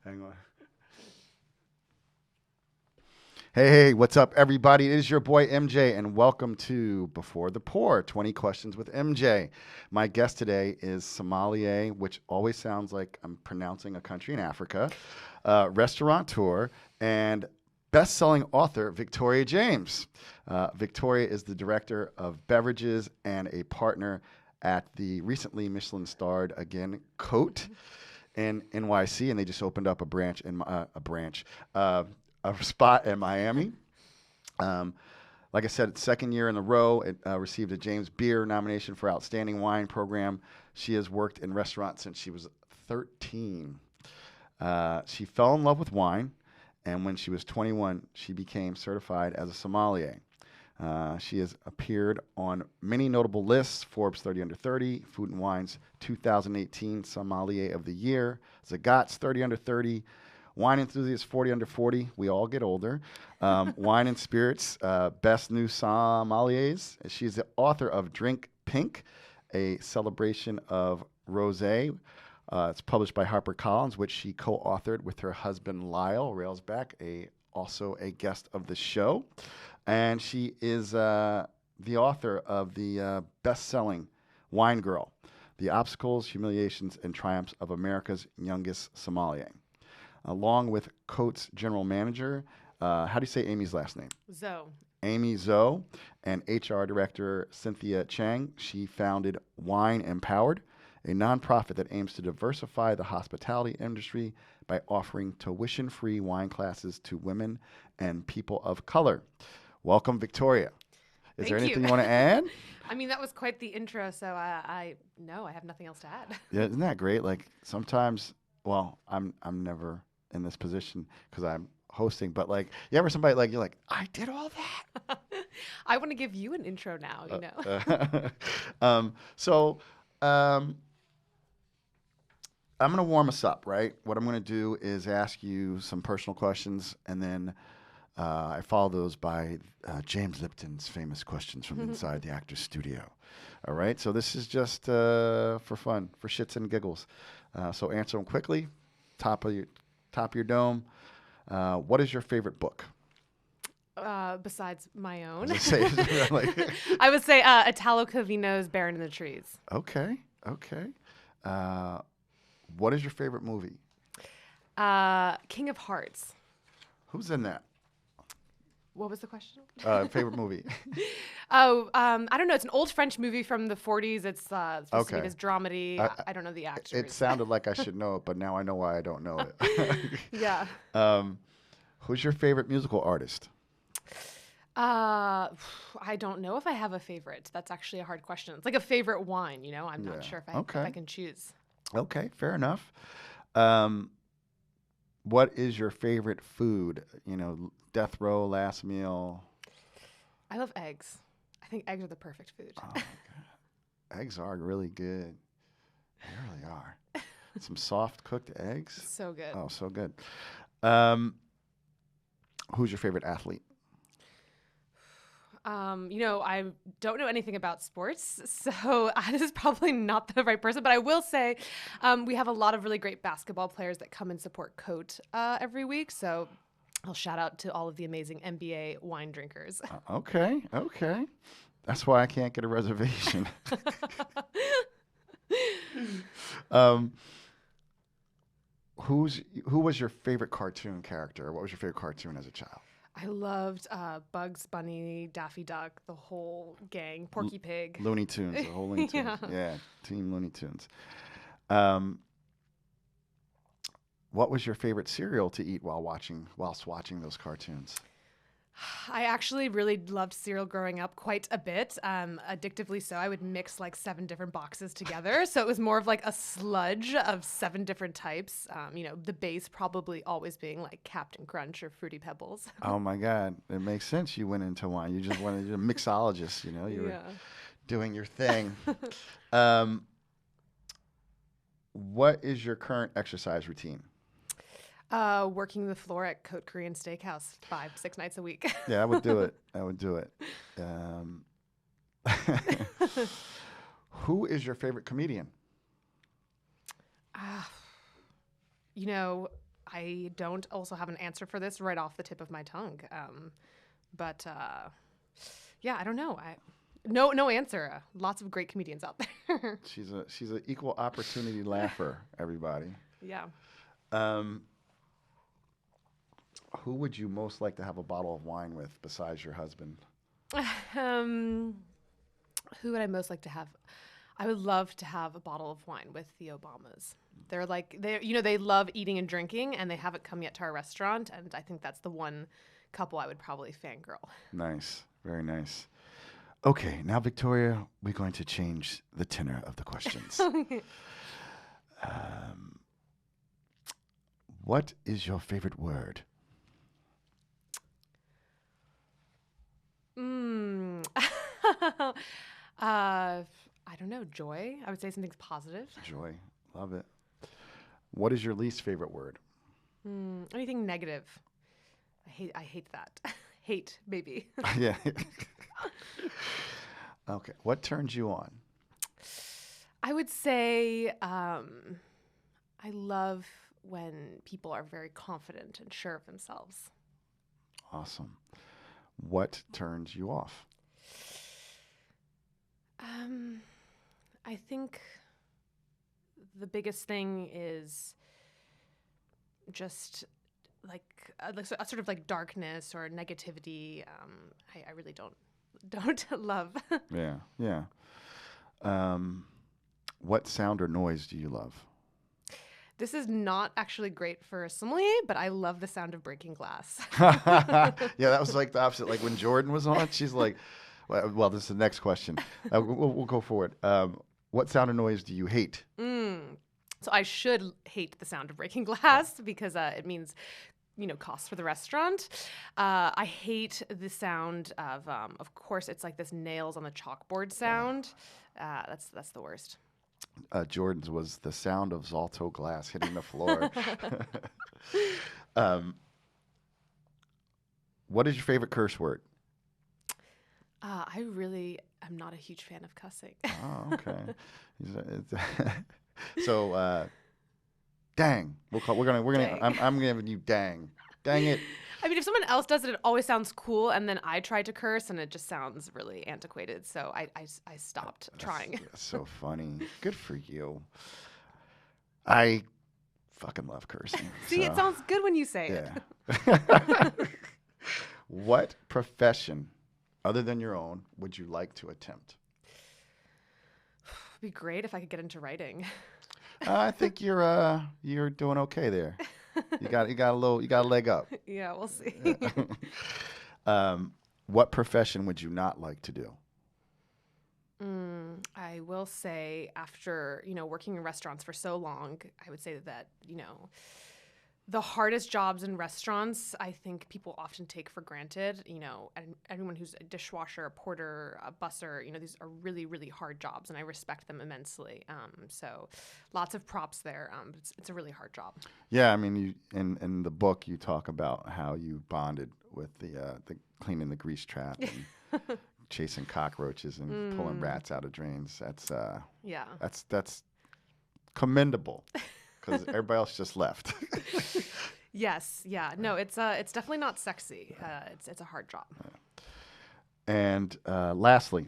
Hang on. Hey, what's up, everybody? It is your boy MJ, and welcome to Before the Pour, 20 Questions with MJ. My guest today is Sommelier, which always sounds like I'm pronouncing a country in Africa, restaurateur, and best-selling author Victoria James. Victoria is the director of beverages and a partner at the recently Michelin-starred, again, COTE in NYC, and they just opened up a spot in Miami. Like I said, it's second year in a row. It received a James Beard nomination for Outstanding Wine Program. She has worked in restaurants since she was 13. She fell in love with wine, and when she was 21, she became certified as a sommelier. She has appeared on many notable lists: Forbes 30 Under 30, Food and Wine's 2018 Sommelier of the Year, Zagat's 30 Under 30, Wine Enthusiast 40 Under 40. We all get older. Wine and Spirits, Best New Sommeliers. She's the author of Drink Pink, a celebration of Rosé. It's published by HarperCollins, which she co-authored with her husband Lyle Railsback, also a guest of the show. And she is the author of the best-selling Wine Girl, The Obstacles, Humiliations, and Triumphs of America's Youngest Sommelier. Along with COTE's general manager, how do you say Amy's last name? Zhou. Amy Zhou, and HR director Cynthia Cheng. She founded Wine Empowered, a nonprofit that aims to diversify the hospitality industry by offering tuition-free wine classes to women and people of color. Welcome, Victoria. Is there anything you want to add? I mean, that was quite the intro, so I have nothing else to add. Yeah, isn't that great? Like sometimes, well, I'm never in this position because I'm hosting, but like, you ever somebody like, you're like, I did all that? I want to give you an intro now, you know. I'm going to warm us up, right? What I'm going to do is ask you some personal questions, and then I follow those by James Lipton's famous questions from inside the actor's studio. All right, so this is just for fun, for shits and giggles. So answer them quickly. Top of your dome. What is your favorite book? Besides my own, I would say Italo Calvino's "Baron in the Trees." Okay. What is your favorite movie? King of Hearts. Who's in that? What was the question? Favorite movie? I don't know. It's an old French movie from the 40s. It's supposed to be this dramedy. I don't know the actors. It sounded like I should know it, but now I know why I don't know it. Yeah. Who's your favorite musical artist? I don't know if I have a favorite. That's actually a hard question. It's like a favorite wine, you know? I'm not sure if I can choose. Okay, fair enough. What is your favorite food? You know, death row, last meal. I love eggs. I think eggs are the perfect food. Oh my God. Eggs are really good. They really are. Some soft cooked eggs. So good. Oh, so good. Who's your favorite athlete? I don't know anything about sports, so this is probably not the right person, but I will say we have a lot of really great basketball players that come and support COTE every week, so I'll shout out to all of the amazing NBA wine drinkers. Okay. That's why I can't get a reservation. Who was your favorite cartoon character? What was your favorite cartoon as a child? I loved Bugs Bunny, Daffy Duck, the whole gang, Porky Pig. Looney Tunes, the whole Looney Tunes. Yeah, Team Looney Tunes. What was your favorite cereal to eat whilst watching those cartoons? I actually really loved cereal growing up quite a bit, addictively so. I would mix like 7 different boxes together. So it was more of like a sludge of 7 different types. The base probably always being like Captain Crunch or Fruity Pebbles. Oh my God. It makes sense you went into wine. You just wanted a mixologist, you were doing your thing. What is your current exercise routine? Working the floor at COTE Korean Steakhouse 5-6 nights a week. Yeah, I would do it. Who is your favorite comedian? I don't also have an answer for this right off the tip of my tongue. But yeah, I don't know. No answer. Lots of great comedians out there. She's an equal opportunity laugher, everybody. Yeah. Who would you most like to have a bottle of wine with besides your husband? Who would I most like to have? I would love to have a bottle of wine with the Obamas. They love eating and drinking, and they haven't come yet to our restaurant. And I think that's the one couple I would probably fangirl. Nice. Very nice. Okay, now, Victoria, we're going to change the tenor of the questions. What is your favorite word? I don't know. Joy. I would say something's positive. Joy. Love it. What is your least favorite word? Anything negative. I hate that. Hate, maybe. Yeah. Okay. What turns you on? I would say I love when people are very confident and sure of themselves. Awesome. What turns you off? I think the biggest thing is just like a sort of like darkness or negativity. I really don't love. Yeah. What sound or noise do you love? This is not actually great for a sommelier, but I love the sound of breaking glass. Yeah, that was like the opposite. Like when Jordan was on, she's like, well, this is the next question. We'll go forward. What sound or noise do you hate? So I should hate the sound of breaking glass because it means, costs for the restaurant. I hate the sound of course, it's like this nails on the chalkboard sound. That's the worst. Jordan's was the sound of Zalto glass hitting the floor. What is your favorite curse word? I really am not a huge fan of cussing. Oh, okay. So, dang. I'm giving you dang. Dang it. I mean, if someone else does it, it always sounds cool, and then I try to curse, and it just sounds really antiquated. So I stopped trying. That's so funny. Good for you. I fucking love cursing. See, it sounds good when you say it. What profession, other than your own, would you like to attempt? It'd be great if I could get into writing. I think you're doing okay there. You got a leg up. Yeah, we'll see. What profession would you not like to do? I will say after, working in restaurants for so long, I would say that, the hardest jobs in restaurants, I think people often take for granted, and everyone who's a dishwasher, a porter, a busser, these are really, really hard jobs, and I respect them immensely. So lots of props there. It's a really hard job. Yeah, I mean, in the book, you talk about how you bonded with the cleaning the grease trap and chasing cockroaches and pulling rats out of drains. That's commendable. Because everybody else just left. Yes, yeah. No, it's definitely not sexy. It's a hard job. And lastly,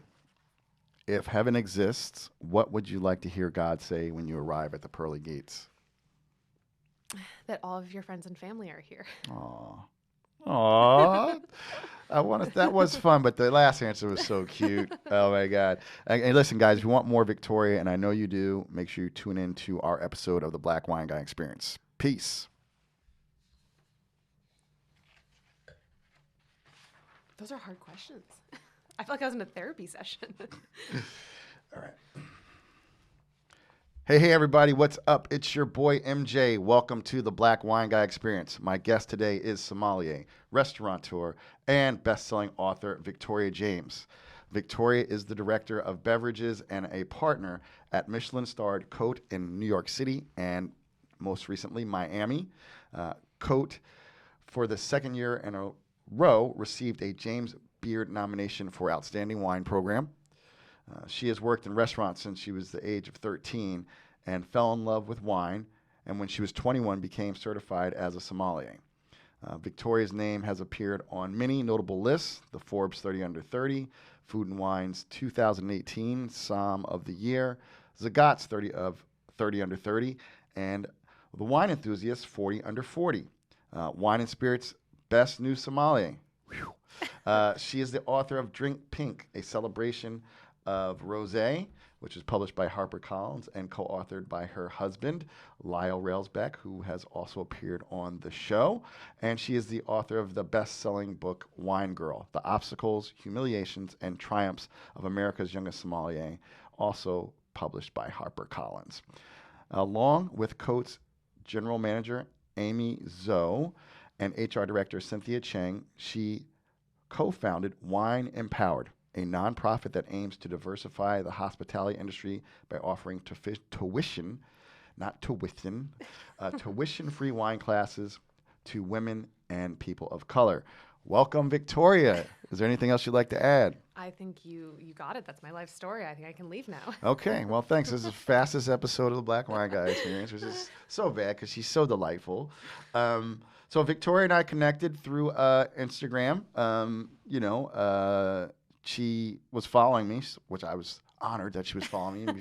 if heaven exists, what would you like to hear God say when you arrive at the pearly gates? That all of your friends and family are here. Aww. That was fun, but the last answer was so cute. Oh my God. And listen, guys, if you want more Victoria, and I know you do, make sure you tune in to our episode of the Black Wine Guy Experience. Peace. Those are hard questions. I feel like I was in a therapy session. All right. Hey, everybody, what's up? It's your boy, MJ. Welcome to the Black Wine Guy Experience. My guest today is sommelier, restaurateur, and best-selling author Victoria James. Victoria is the director of beverages and a partner at Michelin-starred COTE in New York City and most recently Miami. COTE, for the second year in a row, received a James Beard nomination for Outstanding Wine Program. She has worked in restaurants since she was the age of 13 and fell in love with wine and when she was 21, became certified as a sommelier. Victoria's name has appeared on many notable lists: the Forbes 30 Under 30, Food and Wine's 2018 Som of the Year, Zagat's 30 Under 30, and the Wine Enthusiast 40 Under 40. Wine and Spirits Best New Sommelier. She is the author of Drink Pink, a celebration of Rosé, which is published by HarperCollins and co-authored by her husband, Lyle Railsback, who has also appeared on the show. And she is the author of the best-selling book, Wine Girl, The Obstacles, Humiliations, and Triumphs of America's Youngest Sommelier, also published by HarperCollins. Along with COTE's General Manager, Amy Zhou, and HR Director, Cynthia Cheng, she co-founded Wine Empowered, a nonprofit that aims to diversify the hospitality industry by offering tuition-free wine classes to women and people of color. Welcome, Victoria. Is there anything else you'd like to add? I think you got it. That's my life story. I think I can leave now. Okay, well, thanks. This is the fastest episode of the Black Wine Guy Experience, which is so bad because she's so delightful. So Victoria and I connected through Instagram. She was following me, which I was honored that she was following me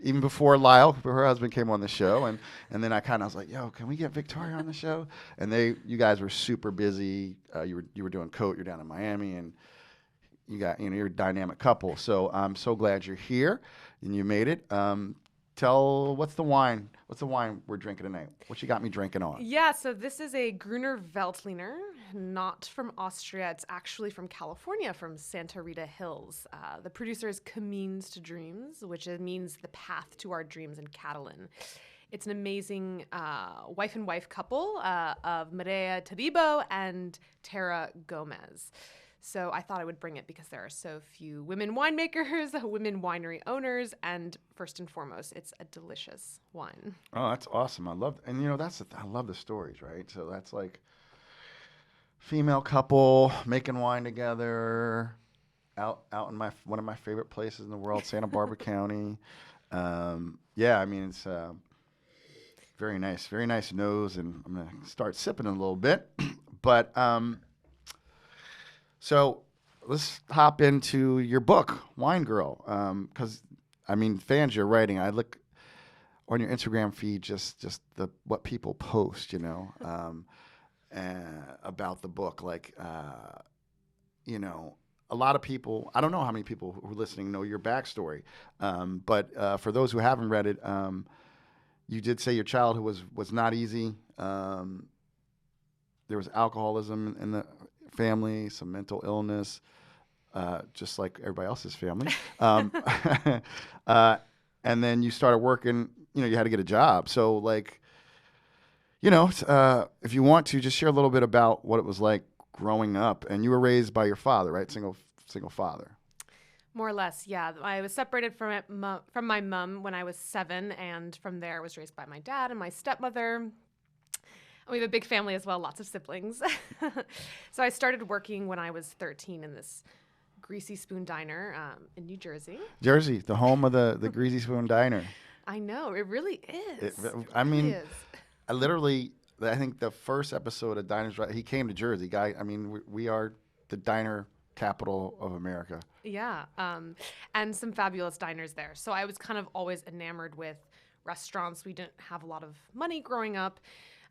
even before Lyle, her husband, came on the show, and then I was like, yo, can we get Victoria on the show? And you guys were super busy. You were doing COTE. You're down in Miami, and you're a dynamic couple. So I'm so glad you're here and you made it. What's the wine we're drinking tonight? What you got me drinking on? Yeah, so this is a Gruner Veltliner, not from Austria. It's actually from California, from Santa Rita Hills. The producer is Camins to Dreams, which means the path to our dreams in Catalan. It's an amazing wife and wife couple of Marea and Tara Gomez. So I thought I would bring it because there are so few women winemakers, women winery owners, and first and foremost, it's a delicious wine. Oh, that's awesome. I love the stories, right? So that's like female couple making wine together out in one of my favorite places in the world, Santa Barbara County. It's very nice nose, and I'm gonna start sipping in a little bit, but. So let's hop into your book, Wine Girl, because fans you're writing. I look on your Instagram feed, just what people post, about the book. A lot of people. I don't know how many people who are listening know your backstory, but for those who haven't read it, you did say your childhood was not easy. There was alcoholism in the family, some mental illness, just like everybody else's family. And then you started working, you had to get a job. So if you want to, just share a little bit about what it was like growing up. And you were raised by your father, right? Single father. More or less, yeah. I was separated from my mom when I was 7, and from there I was raised by my dad and my stepmother. We have a big family as well, lots of siblings. So I started working when I was 13 in this Greasy Spoon Diner in New Jersey. Jersey, the home of the Greasy Spoon Diner. I know, it really is. I think the first episode of Diners Right, he came to Jersey. We are the diner capital of America. Yeah, and some fabulous diners there. So I was kind of always enamored with restaurants. We didn't have a lot of money growing up.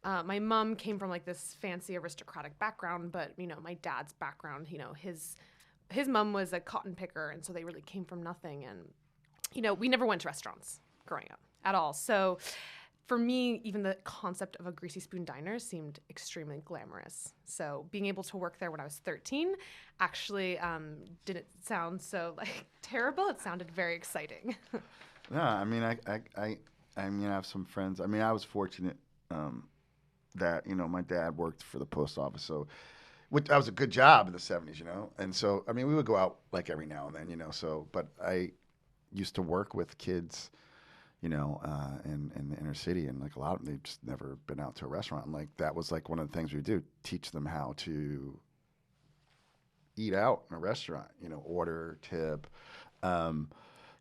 My mom came from this fancy aristocratic background, but my dad's background, his mom was a cotton picker, and so they really came from nothing. And we never went to restaurants growing up at all. So for me, even the concept of a Greasy Spoon Diner seemed extremely glamorous. So being able to work there when I was 13 actually didn't sound so terrible. It sounded very exciting. I have some friends. I was fortunate. That my dad worked for the post office, so that was a good job in the 70s, and so we would go out every now and then, but I used to work with kids, in the inner city, and a lot of them, they've just never been out to a restaurant, and that was one of the things we do, teach them how to eat out in a restaurant, order, tip.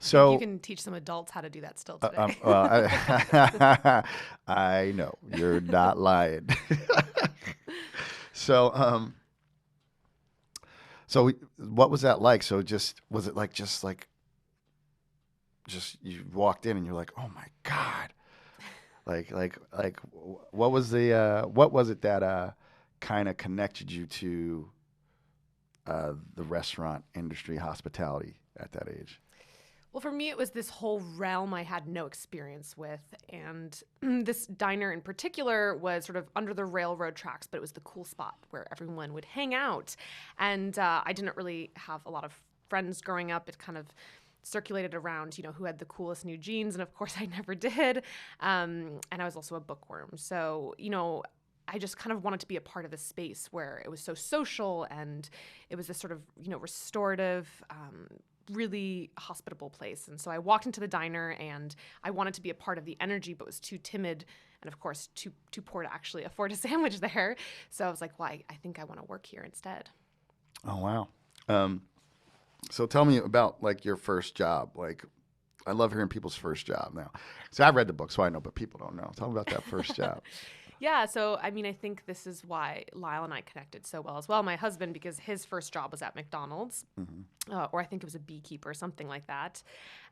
So you can teach some adults how to do that still today. I know you're not lying. So, what was that like? So, was it like just you walked in and you're like, oh my God, what was it that kind of connected you to the restaurant industry, hospitality at that age? Well, for me, it was this whole realm I had no experience with. And this diner in particular was sort of under the railroad tracks, but it was the cool spot where everyone would hang out. And I didn't really have a lot of friends growing up. It kind of circulated around, who had the coolest new jeans. And of course, I never did. And I was also a bookworm. So, I just kind of wanted to be a part of this space where it was so social and it was this sort of, restorative, really hospitable place. And so I walked into the diner and I wanted to be a part of the energy, but was too timid and of course too poor to actually afford a sandwich there. So I was like, well, I think I want to work here instead. Oh, wow. So tell me about like your first job. Like, I love hearing people's first job now. So I read the book, so I know, but people don't know. Tell me about that first job. Yeah, so I think this is why Lyle and I connected so well as well. My husband, because his first job was at McDonald's, or I think it was a beekeeper or something like that.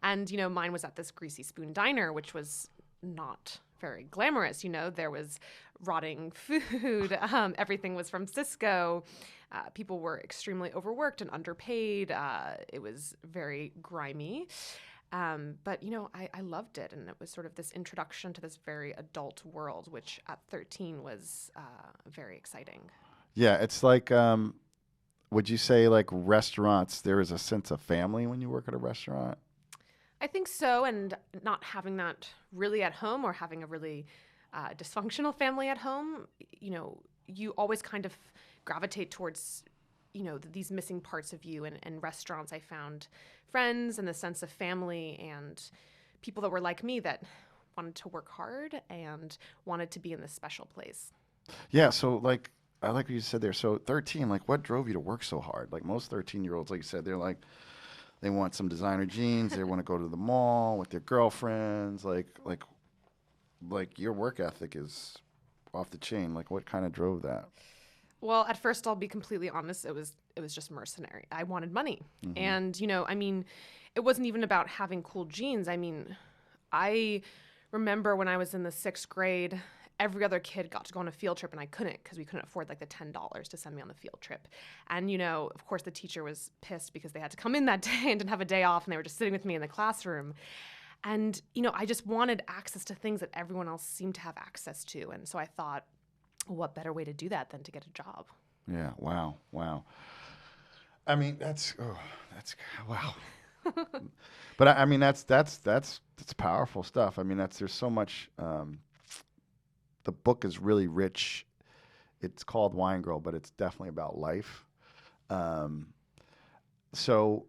And, mine was at this Greasy Spoon Diner, which was not very glamorous. There was rotting food. Everything was from Cisco. People were extremely overworked and underpaid. It was very grimy. But, I loved it. And it was sort of this introduction to this very adult world, which at 13 was very exciting. Yeah, it's like, would you say like restaurants, there is a sense of family when you work at a restaurant? I think so. And not having that really at home or having a really dysfunctional family at home, you always kind of gravitate towards these missing parts of you. And in restaurants, I found friends and the sense of family and people that were like me that wanted to work hard and wanted to be in this special place. Yeah, so like, I like what you said there. So 13, like what drove you to work so hard? Like most 13-year-olds, like you said, they're like, they want some designer jeans, they want to go to the mall with their girlfriends. Like your work ethic is off the chain. Like what kind of drove that? Well, at first, I'll be completely honest. It was just mercenary. I wanted money. And, it wasn't even about having cool jeans. I remember when I was in the 6th grade, every other kid got to go on a field trip and I couldn't because we couldn't afford like the $10 to send me on the field trip. And, of course, the teacher was pissed because they had to come in that day and didn't have a day off and they were just sitting with me in the classroom. And, I just wanted access to things that everyone else seemed to have access to. And so I thought, what better way to do that than to get a job? Yeah. Wow. That's wow. But that's powerful stuff. There's so much. The book is really rich. It's called Wine Girl, but it's definitely about life. So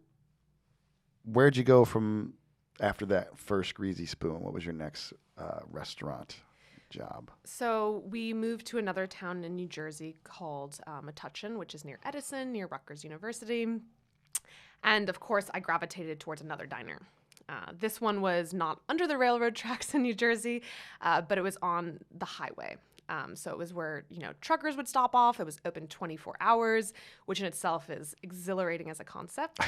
where'd you go from after that first Greasy Spoon? What was your next restaurant job? So we moved to another town in New Jersey called Metuchen, which is near Edison, near Rutgers University. And of course, I gravitated towards another diner. This one was not under the railroad tracks in New Jersey, but it was on the highway. So it was where, truckers would stop off. It was open 24 hours, which in itself is exhilarating as a concept.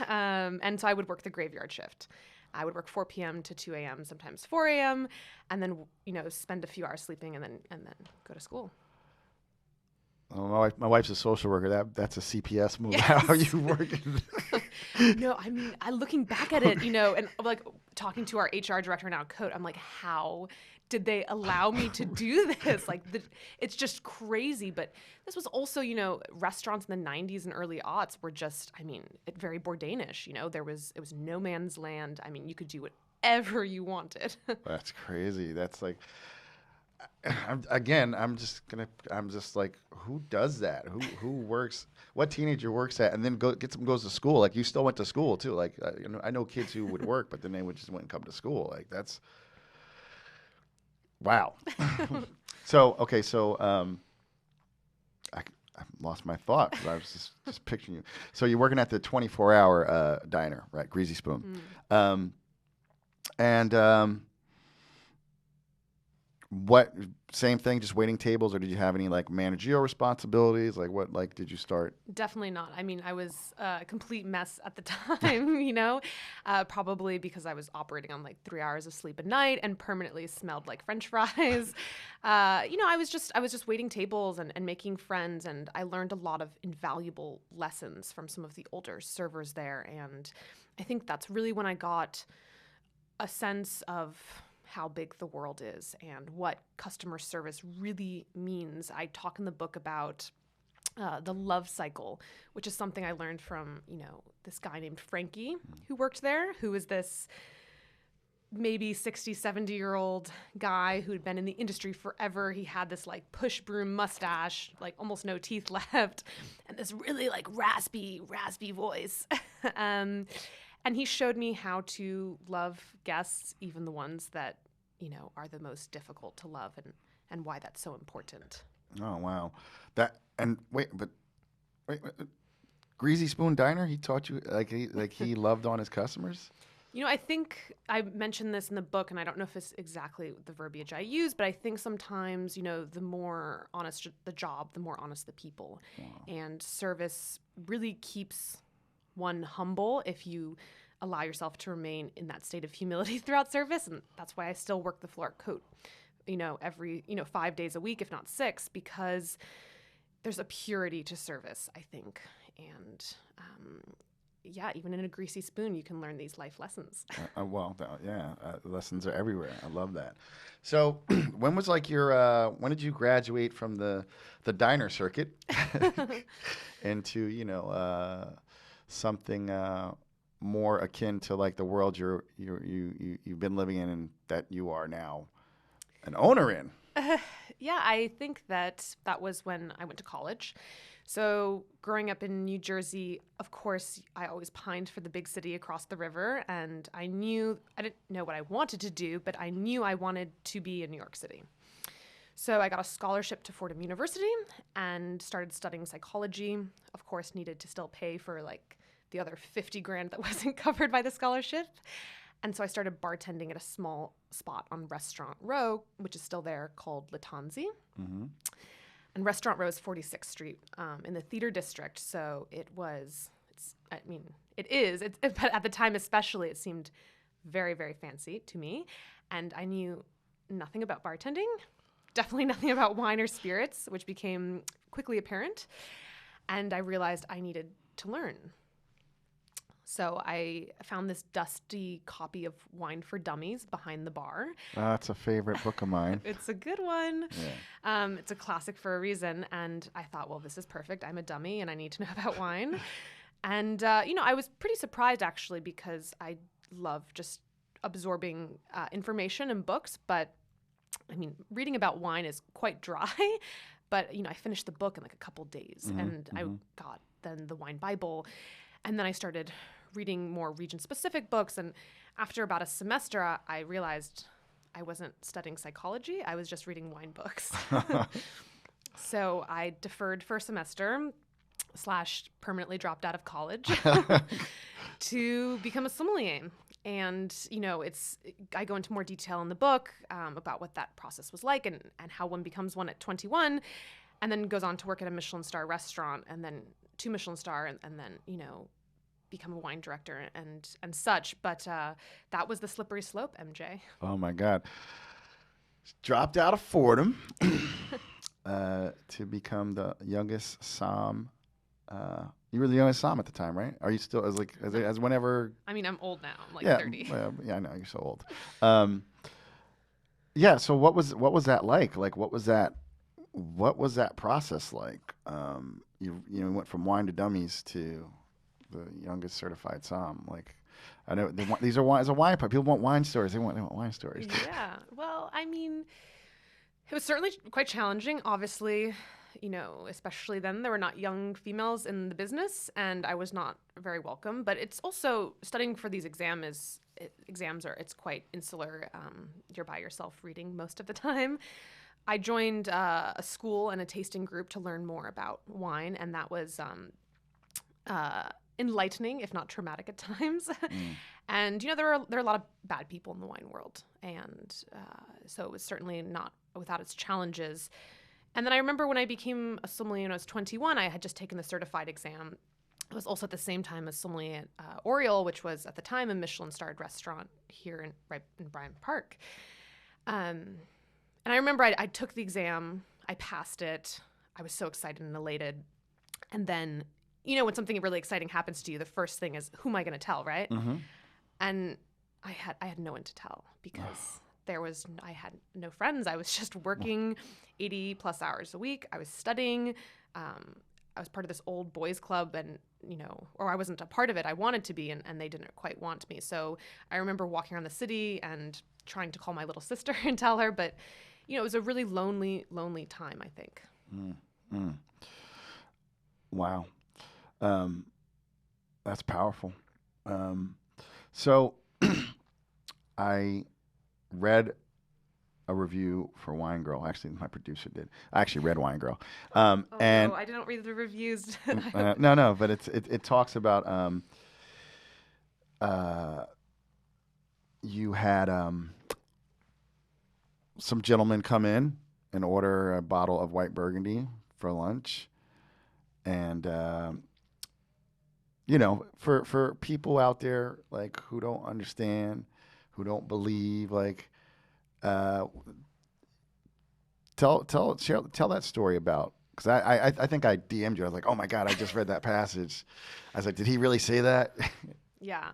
And so I would work the graveyard shift. I would work 4 p.m. to 2 a.m., sometimes 4 a.m., and then, spend a few hours sleeping and then go to school. Oh, my wife's a social worker. That's a CPS move. Yes. How are you working? No, looking back at it, and like talking to our HR director now, COTE, I'm like, how did they allow me to do this? Like, it's just crazy. But this was also, restaurants in the 90s and early aughts were just, very Bourdainish. It was no man's land. You could do whatever you wanted. That's crazy. That's like, I'm just like, who does that? Who works? What teenager works at and then goes to school? Like, you still went to school too. Like, I know kids who would work, but then they wouldn't come to school. Like, that's wow. So lost my thought because I was just picturing you. So you're working at the 24-hour diner, right? Greasy Spoon. What same thing, just waiting tables, or did you have any like managerial responsibilities? Like what like did you start? Definitely not. I mean, I was a complete mess at the time, probably because I was operating on like 3 hours of sleep a night and permanently smelled like French fries. I was just waiting tables and making friends, and I learned a lot of invaluable lessons from some of the older servers there. And I think that's really when I got a sense of how big the world is and what customer service really means. I talk in the book about the love cycle, which is something I learned from, this guy named Frankie who worked there, who was this maybe 60, 70-year-old guy who had been in the industry forever. He had this like push broom mustache, like almost no teeth left, and this really like raspy voice. And he showed me how to love guests, even the ones that, are the most difficult to love, and why that's so important. Oh, wow. Wait, Greasy Spoon Diner, he taught you, he loved on his customers? I think I mentioned this in the book, and I don't know if it's exactly the verbiage I use, but I think sometimes, the more honest the job, the more honest the people. Wow. And service really keeps one humble if you allow yourself to remain in that state of humility throughout service. And that's why I still work the floor at COTE, every, 5 days a week, if not 6, because there's a purity to service, I think. And, even in a greasy spoon, you can learn these life lessons. Lessons are everywhere. I love that. So when was like when did you graduate from the diner circuit into, something more akin to like the world you've been living in and that you are now an owner in? I think that was when I went to college. So growing up in New Jersey, of course, I always pined for the big city across the river, and I didn't know what I wanted to do, but I knew I wanted to be in New York City. So I got a scholarship to Fordham University and started studying psychology. Of course, needed to still pay for like the other $50,000 that wasn't covered by the scholarship. And so I started bartending at a small spot on Restaurant Row, which is still there, called Latanzi. Mm-hmm. And Restaurant Row is 46th Street in the theater district. So but at the time especially, it seemed very, very fancy to me. And I knew nothing about bartending, definitely nothing about wine or spirits, which became quickly apparent. And I realized I needed to learn. So I found this dusty copy of Wine for Dummies behind the bar. That's a favorite book of mine. It's a good one. Yeah. It's a classic for a reason. And I thought, well, this is perfect. I'm a dummy and I need to know about wine. And, I was pretty surprised actually, because I love just absorbing information in books. But reading about wine is quite dry. But, I finished the book in like a couple days, and I got then the Wine Bible. And then I started reading more region-specific books. And after about a semester, I realized I wasn't studying psychology. I was just reading wine books. So I deferred for a semester / permanently dropped out of college to become a sommelier. And, I go into more detail in the book about what that process was like and how one becomes one at 21 and then goes on to work at a Michelin star restaurant and then 2 Michelin star and then, become a wine director and such. But that was the slippery slope, MJ. Oh, my God. Dropped out of Fordham to become the youngest som. You were the youngest som at the time, right? Are you still as whenever? I'm old now. I'm like 30. Yeah, I know you're so old. So what was that like? Like, what was that process like? You went from wine to dummies to the youngest certified som. Like, I know these are wine as a wine pub. People want wine stories. They want wine stories. Yeah. Well, it was certainly quite challenging. Obviously, especially then there were not young females in the business, and I was not very welcome. But it's also studying for these it's quite insular. You're by yourself reading most of the time. I joined a school and a tasting group to learn more about wine, and that was enlightening, if not traumatic at times. And there are a lot of bad people in the wine world, and so it was certainly not without its challenges. And then I remember when I became a sommelier when I was 21, I had just taken the certified exam. It was also at the same time as Sommelier and Aureole, which was at the time a Michelin-starred restaurant here right in Bryant Park. And I remember I took the exam, I passed it, I was so excited and elated. And then, when something really exciting happens to you, the first thing is, who am I going to tell, right? Mm-hmm. And I had no one to tell because I had no friends. I was just working 80 plus hours a week. I was studying. I was part of this old boys club and, or I wasn't a part of it. I wanted to be, and they didn't quite want me. So I remember walking around the city and trying to call my little sister and tell her. But, it was a really lonely, lonely time, I think. Wow. That's powerful. So I read a review for Wine Girl. Actually, my producer did. I actually read Wine Girl. No, I didn't read the reviews. No, but it talks about you had some gentlemen come in and order a bottle of white Burgundy for lunch, and for people out there like who don't understand, who don't believe, like. Tell that story about, because I think I DM'd you. I was like, oh my God, I just read that passage. I was like, did he really say that? Yeah.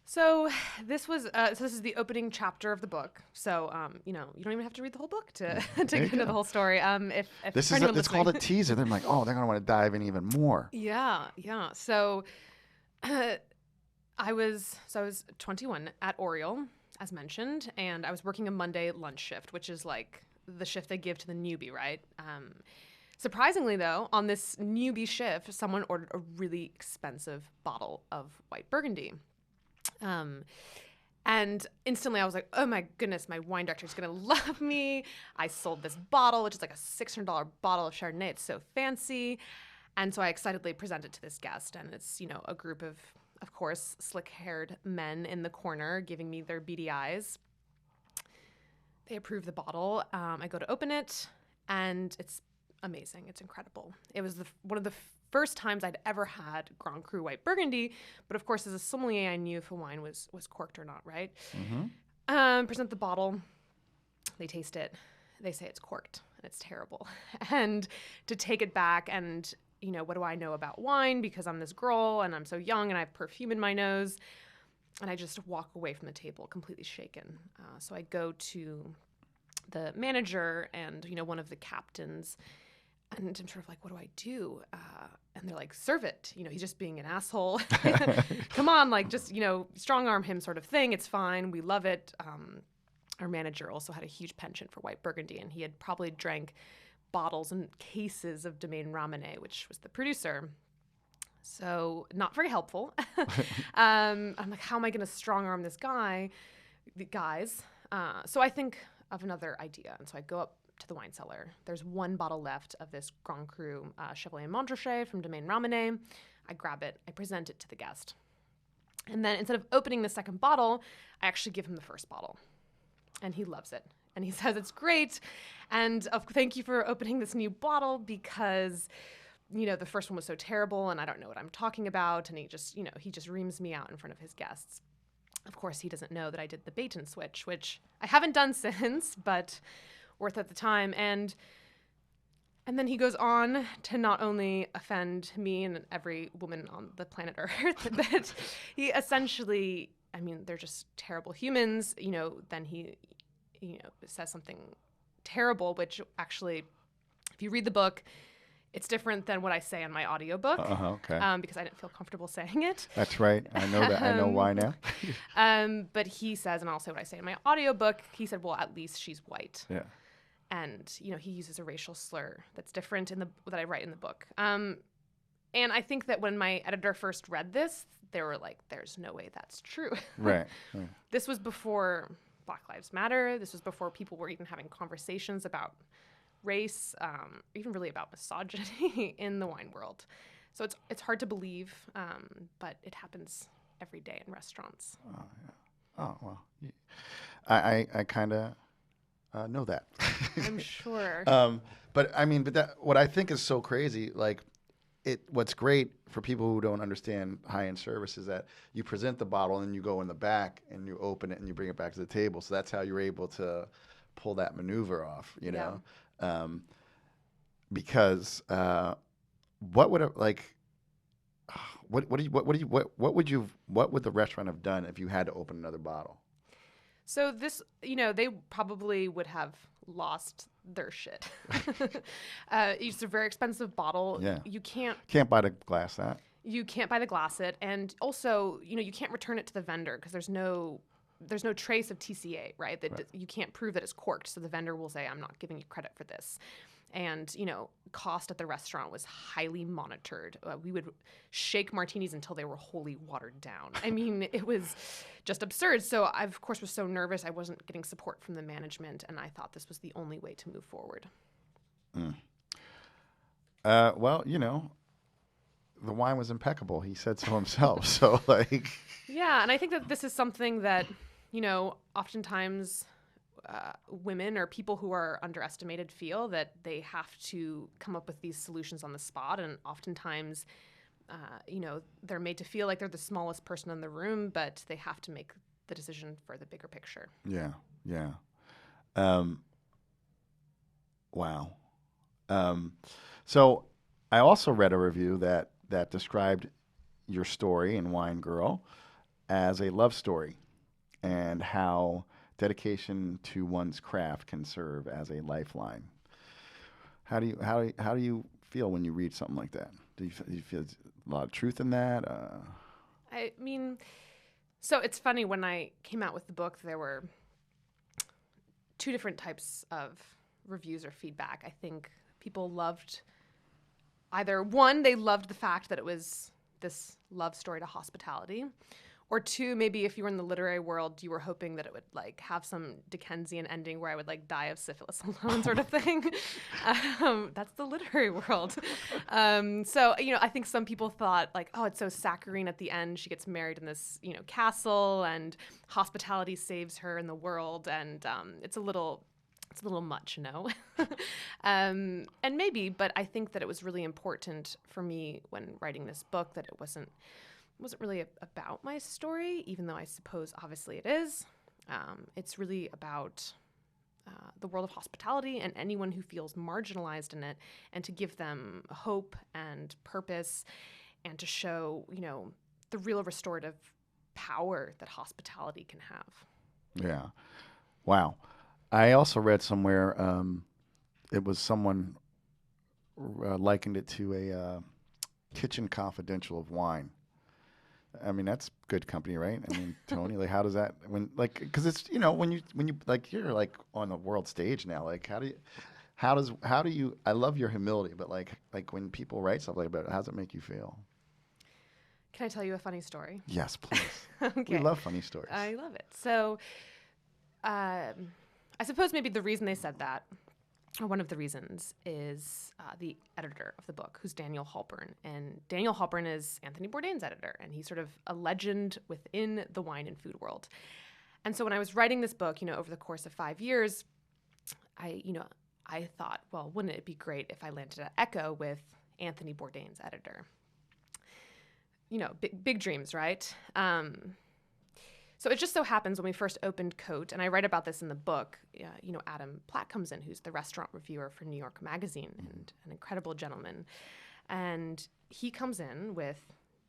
So this is the opening chapter of the book. So you don't even have to read the whole book to get into the whole story. If it's called a teaser. They're like, oh, they're gonna want to dive in even more. Yeah. So I was 21 at Aureole, as mentioned, and I was working a Monday lunch shift, which is like the shift they give to the newbie, right? Surprisingly, though, on this newbie shift, someone ordered a really expensive bottle of white Burgundy. And instantly I was like, oh my goodness, my wine director is going to love me. I sold this bottle, which is like a $600 bottle of Chardonnay. It's so fancy. And so I excitedly present it to this guest, and it's, a group of course, slick-haired men in the corner giving me their beady eyes. They approve the bottle. I go to open it, and it's amazing. It's incredible. It was one of the first times I'd ever had Grand Cru white Burgundy, but of course, as a sommelier, I knew if a wine was corked or not, right? Mm-hmm. Present the bottle. They taste it. They say it's corked, and it's terrible. And to take it back and what do I know about wine, because I'm this girl and I'm so young and I have perfume in my nose. And I just walk away from the table completely shaken. So I go to the manager and, one of the captains, and I'm sort of like, what do I do? And they're like, serve it. He's just being an asshole. Come on, like just, strong arm him sort of thing. It's fine. We love it. Our manager also had a huge penchant for white Burgundy, and he had probably drank bottles and cases of Domaine Ramenais, which was the producer. So not very helpful. I'm like, how am I going to strong arm this guy? The guys. So I think of another idea. And so I go up to the wine cellar. There's one bottle left of this Grand Cru Chevalier Montrachet from Domaine Ramenais. I grab it. I present it to the guest. And then instead of opening the second bottle, I actually give him the first bottle. And he loves it. And he says, it's great. And thank you for opening this new bottle because, the first one was so terrible and I don't know what I'm talking about. And he just reams me out in front of his guests. Of course, he doesn't know that I did the bait and switch, which I haven't done since, but worth at the time. And then he goes on to not only offend me and every woman on the planet Earth, but he essentially, they're just terrible humans. Then he says something terrible, which actually, if you read the book, it's different than what I say on my audiobook. Okay. Because I didn't feel comfortable saying it. That's right. I know that. I know why now. But he says, and I'll say what I say in my audiobook, he said, well, at least she's white. Yeah. And, he uses a racial slur that's different that I write in the book. And I think that when my editor first read this, they were like, there's no way that's true. Right. This was before Black Lives Matter. This was before people were even having conversations about race, even really about misogyny in the wine world. So it's hard to believe, but it happens every day in restaurants. Oh, yeah. Oh, well. I kind of know that. I'm sure. But what I think is so crazy, like, what's great for people who don't understand high-end service is that you present the bottle and you go in the back and you open it and you bring it back to the table. So that's how you're able to pull that maneuver off, you know? Because what would what would the restaurant have done if you had to open another bottle? So this, they probably would have lost their shit. It's a very expensive bottle. Yeah. You can't buy the glass that. You can't buy the glass it, and also, you can't return it to the vendor because there's no trace of TCA, right? You can't prove that it's corked, so the vendor will say, "I'm not giving you credit for this." And, cost at the restaurant was highly monitored. We would shake martinis until they were wholly watered down. I mean, it was just absurd. So I, of course, was so nervous. I wasn't getting support from the management, and I thought this was the only way to move forward. Well, the wine was impeccable. He said so himself. So, like... Yeah, and I think that this is something that, oftentimes... women or people who are underestimated feel that they have to come up with these solutions on the spot, and oftentimes, they're made to feel like they're the smallest person in the room, but they have to make the decision for the bigger picture. Yeah. Wow. So I also read a review that described your story in Wine Girl as a love story, and how dedication to one's craft can serve as a lifeline. How do you feel when you read something like that? Do you feel a lot of truth in that? I mean, so it's funny, when I came out with the book, there were two different types of reviews or feedback. I think people loved either, one, they loved the fact that it was this love story to hospitality, or two, maybe if you were in the literary world, you were hoping that it would like have some Dickensian ending where I would like die of syphilis alone, sort of thing. That's the literary world. So, I think some people thought like, oh, it's so saccharine at the end. She gets married in this, castle, and hospitality saves her in the world. And it's a little much, and maybe, but I think that it was really important for me when writing this book that it wasn't really about my story, even though I suppose obviously it is. It's really about the world of hospitality and anyone who feels marginalized in it, and to give them hope and purpose, and to show, the real restorative power that hospitality can have. Yeah. Wow. I also read somewhere, it was someone likened it to a kitchen confidential of wine. I mean, that's good company, right? I mean, Tony, like, how does that, because it's, when you like, you're like on the world stage now, like, how do you, I love your humility, but like when people write something like that, how does it make you feel? Can I tell you a funny story? Yes, please. Okay. We love funny stories. I love it. So, I suppose maybe the reason they said that, or one of the reasons, is the editor of the book, who's Daniel Halpern. And Daniel Halpern is Anthony Bourdain's editor, and he's sort of a legend within the wine and food world. And so when I was writing this book, over the course of 5 years, I thought, well, wouldn't it be great if I landed at Ecco with Anthony Bourdain's editor? Big dreams, right? So it just so happens when we first opened COTE, and I write about this in the book, Adam Platt comes in, who's the restaurant reviewer for New York Magazine, and an incredible gentleman. And he comes in with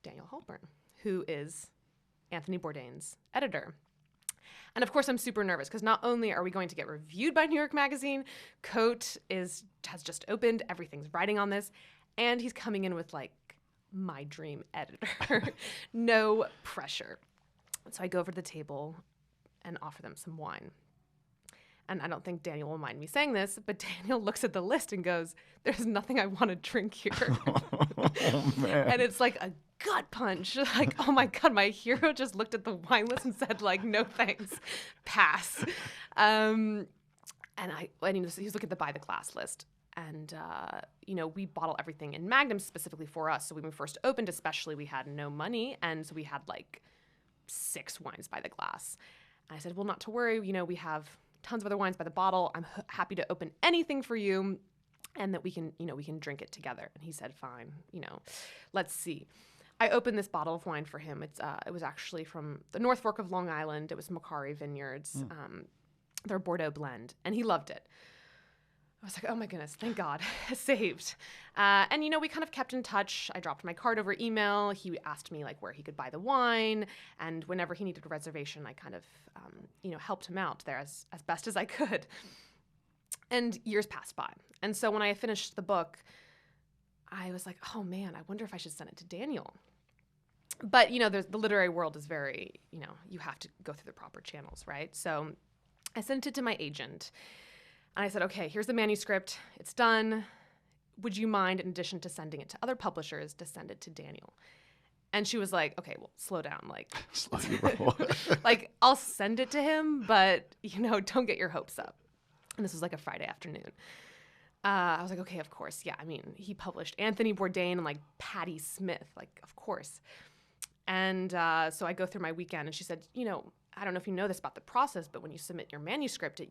Daniel Halpern, who is Anthony Bourdain's editor. And of course, I'm super nervous because not only are we going to get reviewed by New York Magazine, COTE has just opened, everything's writing on this, and he's coming in with like my dream editor. No pressure. So I go over to the table and offer them some wine. And I don't think Daniel will mind me saying this, but Daniel looks at the list and goes, "There's nothing I want to drink here." Oh, man. And it's like a gut punch. Like, oh my God, my hero just looked at the wine list and said, like, no thanks, pass. And he was looking at the buy the glass list. And, we bottle everything in magnums specifically for us. So when we first opened, especially, we had no money. And so we had like 6 wines by the glass. And I said, well, not to worry. We have tons of other wines by the bottle. I'm happy to open anything for you and that we can drink it together. And he said, fine, let's see. I opened this bottle of wine for him. It was actually from the North Fork of Long Island. It was Macari Vineyards, their Bordeaux blend. And he loved it. I was like, oh my goodness, thank God, saved. And we kind of kept in touch. I dropped my card over email. He asked me like where he could buy the wine. And whenever he needed a reservation, I kind of, helped him out there as best as I could. And years passed by. And so when I finished the book, I was like, oh man, I wonder if I should send it to Daniel. But, the literary world is very, you have to go through the proper channels, right? So I sent it to my agent. And I said, okay, here's the manuscript. It's done. Would you mind, in addition to sending it to other publishers, to send it to Daniel? And she was like, okay, well, slow down. Like, Slow your roll. like, I'll send it to him, but, don't get your hopes up. And this was like a Friday afternoon. I was like, okay, of course. Yeah, I mean, he published Anthony Bourdain and like Patti Smith, like, of course. And so I go through my weekend and she said, I don't know if you know this about the process, but when you submit your manuscript, it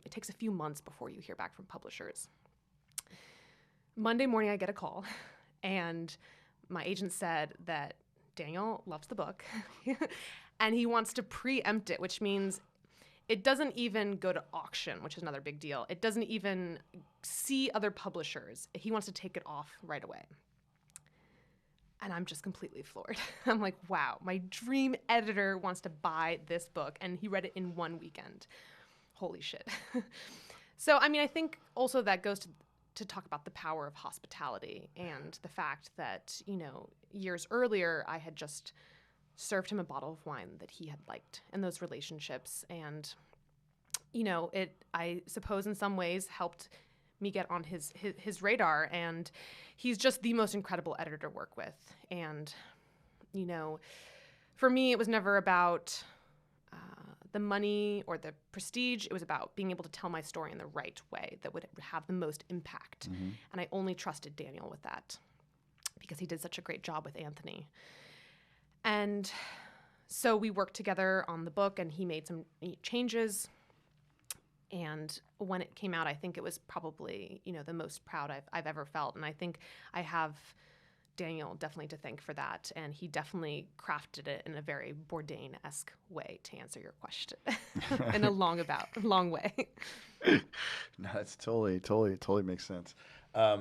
takes a few months before you hear back from publishers. Monday morning, I get a call, and my agent said that Daniel loves the book, and he wants to preempt it, which means it doesn't even go to auction, which is another big deal. It doesn't even see other publishers. He wants to take it off right away. And I'm just completely floored. I'm like, wow, my dream editor wants to buy this book. And he read it in one weekend. Holy shit. So, I mean, I think also that goes to talk about the power of hospitality and the fact that, years earlier, I had just served him a bottle of wine that he had liked and those relationships. And, it, I suppose in some ways helped me get on his radar, and he's just the most incredible editor to work with. And, for me, it was never about the money or the prestige. It was about being able to tell my story in the right way that would have the most impact. Mm-hmm. And I only trusted Daniel with that because he did such a great job with Anthony. And so we worked together on the book, and he made some changes. And when it came out, I think it was probably, the most proud I've ever felt. And I think I have Daniel definitely to thank for that. And he definitely crafted it in a very Bourdain-esque way, to answer your question, in a long way. No, that's totally makes sense. Why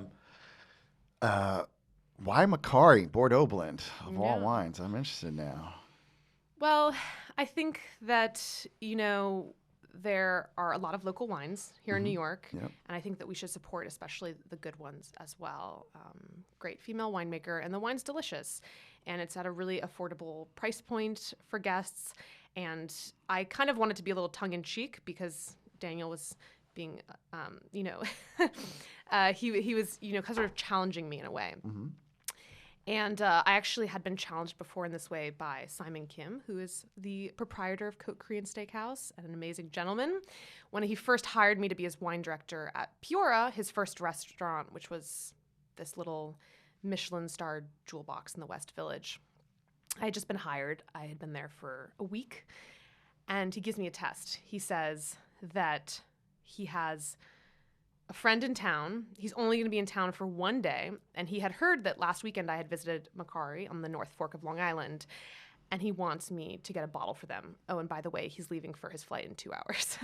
Macari Bordeaux blend of all wines? I'm interested now. Well, I think that, there are a lot of local wines here in New York, and I think that we should support especially the good ones as well. Great female winemaker, and the wine's delicious, and it's at a really affordable price point for guests. And I kind of wanted to be a little tongue-in-cheek because Daniel was being, he was, sort of challenging me in a way. Mm-hmm. And I actually had been challenged before in this way by Simon Kim, who is the proprietor of COTE Korean Steakhouse and an amazing gentleman. When he first hired me to be his wine director at Piora, his first restaurant, which was this little Michelin-starred jewel box in the West Village. I had just been hired. I had been there for a week. And he gives me a test. He says that he has a friend in town. He's only going to be in town for one day. And he had heard that last weekend I had visited Macari on the North Fork of Long Island. And he wants me to get a bottle for them. Oh, and by the way, he's leaving for his flight in 2 hours.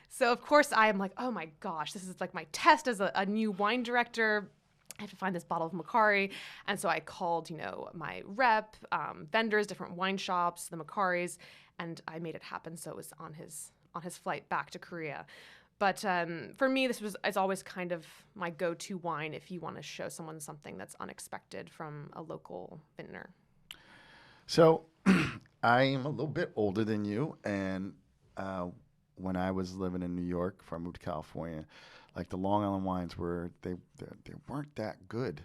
So, of course, I am like, oh my gosh, this is like my test as a new wine director. I have to find this bottle of Macari. And so I called, my rep, vendors, different wine shops, the Macaris, and I made it happen. So it was on his flight back to Korea. But for me, it's always kind of my go-to wine if you want to show someone something that's unexpected from a local vintner. So I'm a little bit older than you, and when I was living in New York before I moved to California, like the Long Island wines they weren't that good.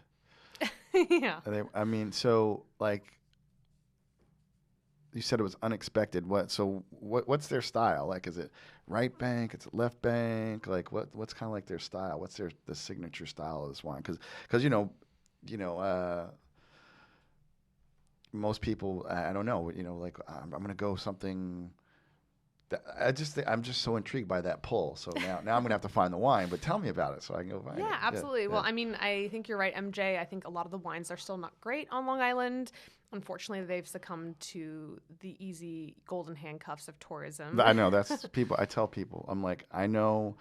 Yeah. I mean, so like you said, it was unexpected. What's their style? Like, is it right bank? Is it left bank? Like, what's kind of like their style? What's the signature style of this wine? Because most people, I don't know, like I'm gonna go something. I'm just so intrigued by that pull. So now I'm gonna have to find the wine. But tell me about it so I can go find it. Yeah, absolutely. Yeah, Well, I mean, I think you're right, MJ. I think a lot of the wines are still not great on Long Island. Unfortunately, they've succumbed to the easy golden handcuffs of tourism. I know that's people. I tell people, I'm like, I know,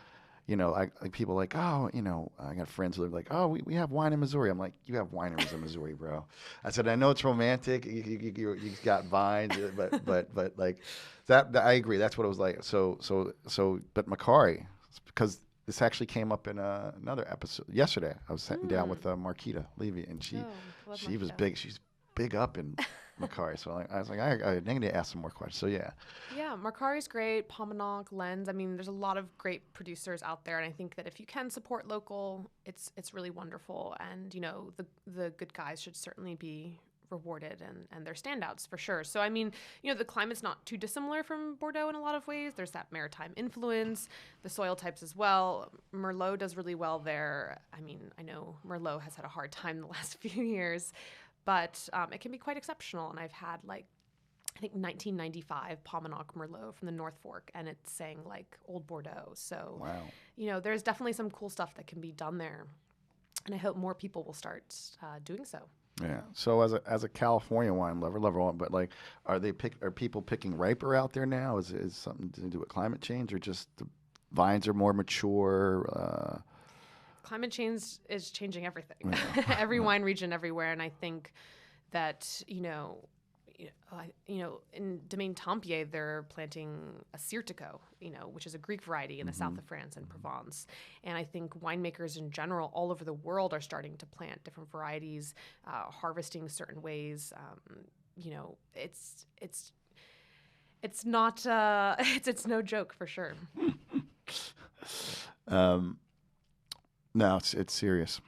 like people like, oh, I got friends who are like, oh, we have wine in Missouri. I'm like, you have wineries in Missouri, bro. I said, I know it's romantic. You got vines, but like that I agree. That's what it was like. But Macari, because this actually came up in another episode yesterday. I was sitting down with Marquita Levy, and she was Marquita. big. She's big up in Macari. So I was like, I need to ask some more questions. So yeah. Yeah, Mercari's great, Pomegranate, Lens. I mean, there's a lot of great producers out there, and I think that if you can support local, it's really wonderful. And the good guys should certainly be rewarded, and they're standouts for sure. So I mean, the climate's not too dissimilar from Bordeaux in a lot of ways. There's that maritime influence, the soil types as well. Merlot does really well there. I mean, I know Merlot has had a hard time the last few years, but it can be quite exceptional. And I've had I think 1995 Pomegranate Merlot from the North Fork, and it's saying like Old Bordeaux. So, wow. There's definitely some cool stuff that can be done there, and I hope more people will start doing so. Yeah. So as a California wine lover on, but like, are people picking riper out there now? Is something to do with climate change, or just the vines are more mature? Climate change is changing everything. Every wine region everywhere, and I think that in Domaine Tempier, they're planting a Sirtico, which is a Greek variety in the south of France and Provence. And I think winemakers in general all over the world are starting to plant different varieties, harvesting certain ways. It's not it's no joke for sure. No, it's serious.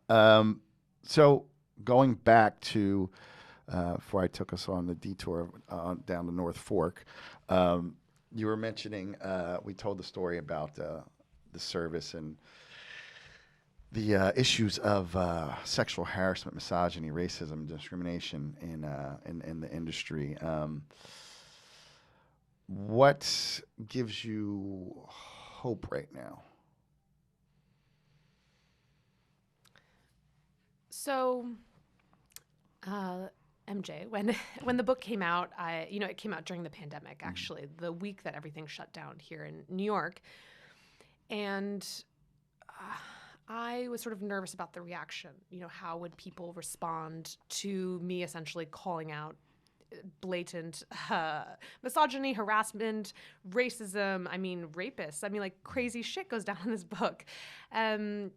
So going back to before I took us on the detour down the North Fork, you were mentioning we told the story about the service and the issues of sexual harassment, misogyny, racism, discrimination in the industry. What gives you hope right now? So, MJ, when the book came out, it came out during the pandemic, actually, the week that everything shut down here in New York. And I was sort of nervous about the reaction. How would people respond to me essentially calling out blatant misogyny, harassment, racism, rapists. Like crazy shit goes down in this book. And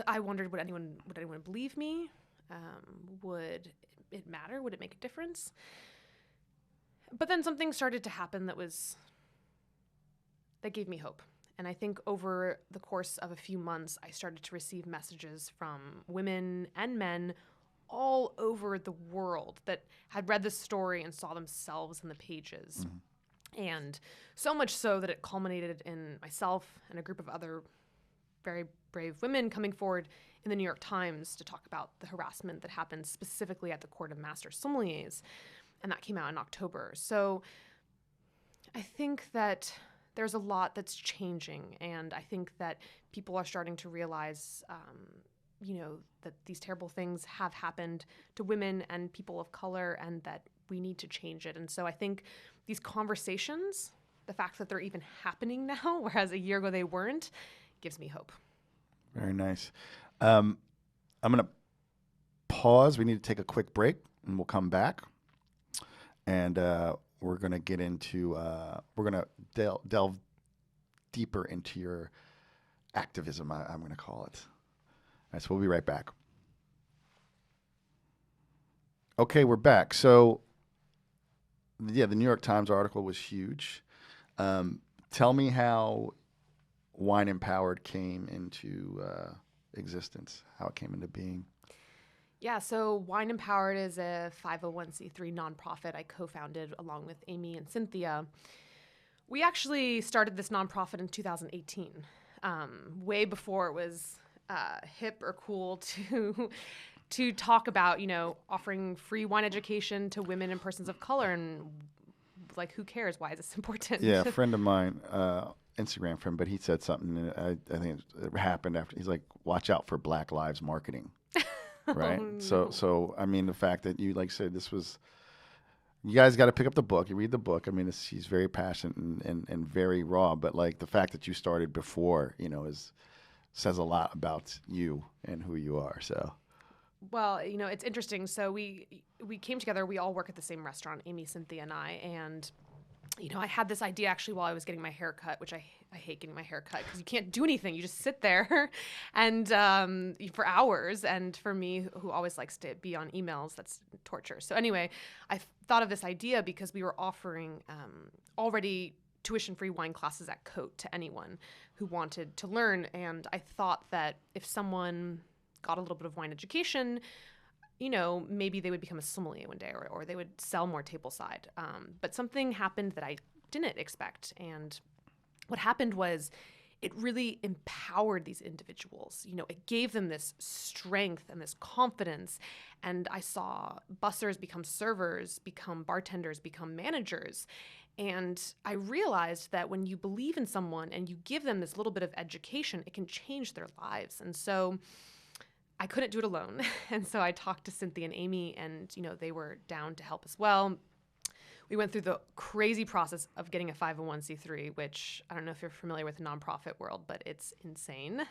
I wondered, would anyone believe me? Would it matter? Would it make a difference? But then something started to happen that gave me hope. And I think over the course of a few months, I started to receive messages from women and men all over the world that had read the story and saw themselves in the pages. And so much so that it culminated in myself and a group of other very brave women coming forward in the New York Times to talk about the harassment that happened specifically at the Court of Master Sommeliers. And that came out in October. So I think that there's a lot that's changing. And I think that people are starting to realize, that these terrible things have happened to women and people of color and that we need to change it. And so I think these conversations, the fact that they're even happening now, whereas a year ago they weren't, gives me hope. Very nice. I'm going to pause. We need to take a quick break, and we'll come back. And we're going to get into, we're going to delve deeper into your activism, I'm going to call it. All right, so we'll be right back. Okay, we're back. So, yeah, the New York Times article was huge. Tell me how Wine Empowered came into existence, how it came into being. Yeah, so Wine Empowered is a 501c3 nonprofit I co-founded along with Amy and Cynthia. We actually started this nonprofit in 2018, way before it was hip or cool to talk about, offering free wine education to women and persons of color. And like, who cares? Why is this important? Yeah, a friend of mine, Instagram friend, but he said something, and I think it happened after. He's like, watch out for Black Lives marketing. Right. Oh, no. So I mean, the fact that you said this was, you guys got to pick up the book. You read the book. I mean, she's very passionate and very raw. But like the fact that you started before, says a lot about you and who you are. So. Well, it's interesting. So we came together. We all work at the same restaurant, Amy, Cynthia, and I. And I had this idea actually while I was getting my hair cut, which I hate getting my hair cut because you can't do anything. You just sit there and for hours. And for me, who always likes to be on emails, that's torture. So anyway, I thought of this idea because we were offering already tuition-free wine classes at COTE to anyone who wanted to learn. And I thought that if someone got a little bit of wine education, maybe they would become a sommelier one day or they would sell more tableside. But something happened that I didn't expect. And what happened was it really empowered these individuals. It gave them this strength and this confidence. And I saw bussers become servers, become bartenders, become managers. And I realized that when you believe in someone and you give them this little bit of education, it can change their lives. And so I couldn't do it alone. And so I talked to Cynthia and Amy, and, they were down to help as well. We went through the crazy process of getting a 501c3, which I don't know if you're familiar with the nonprofit world, but it's insane.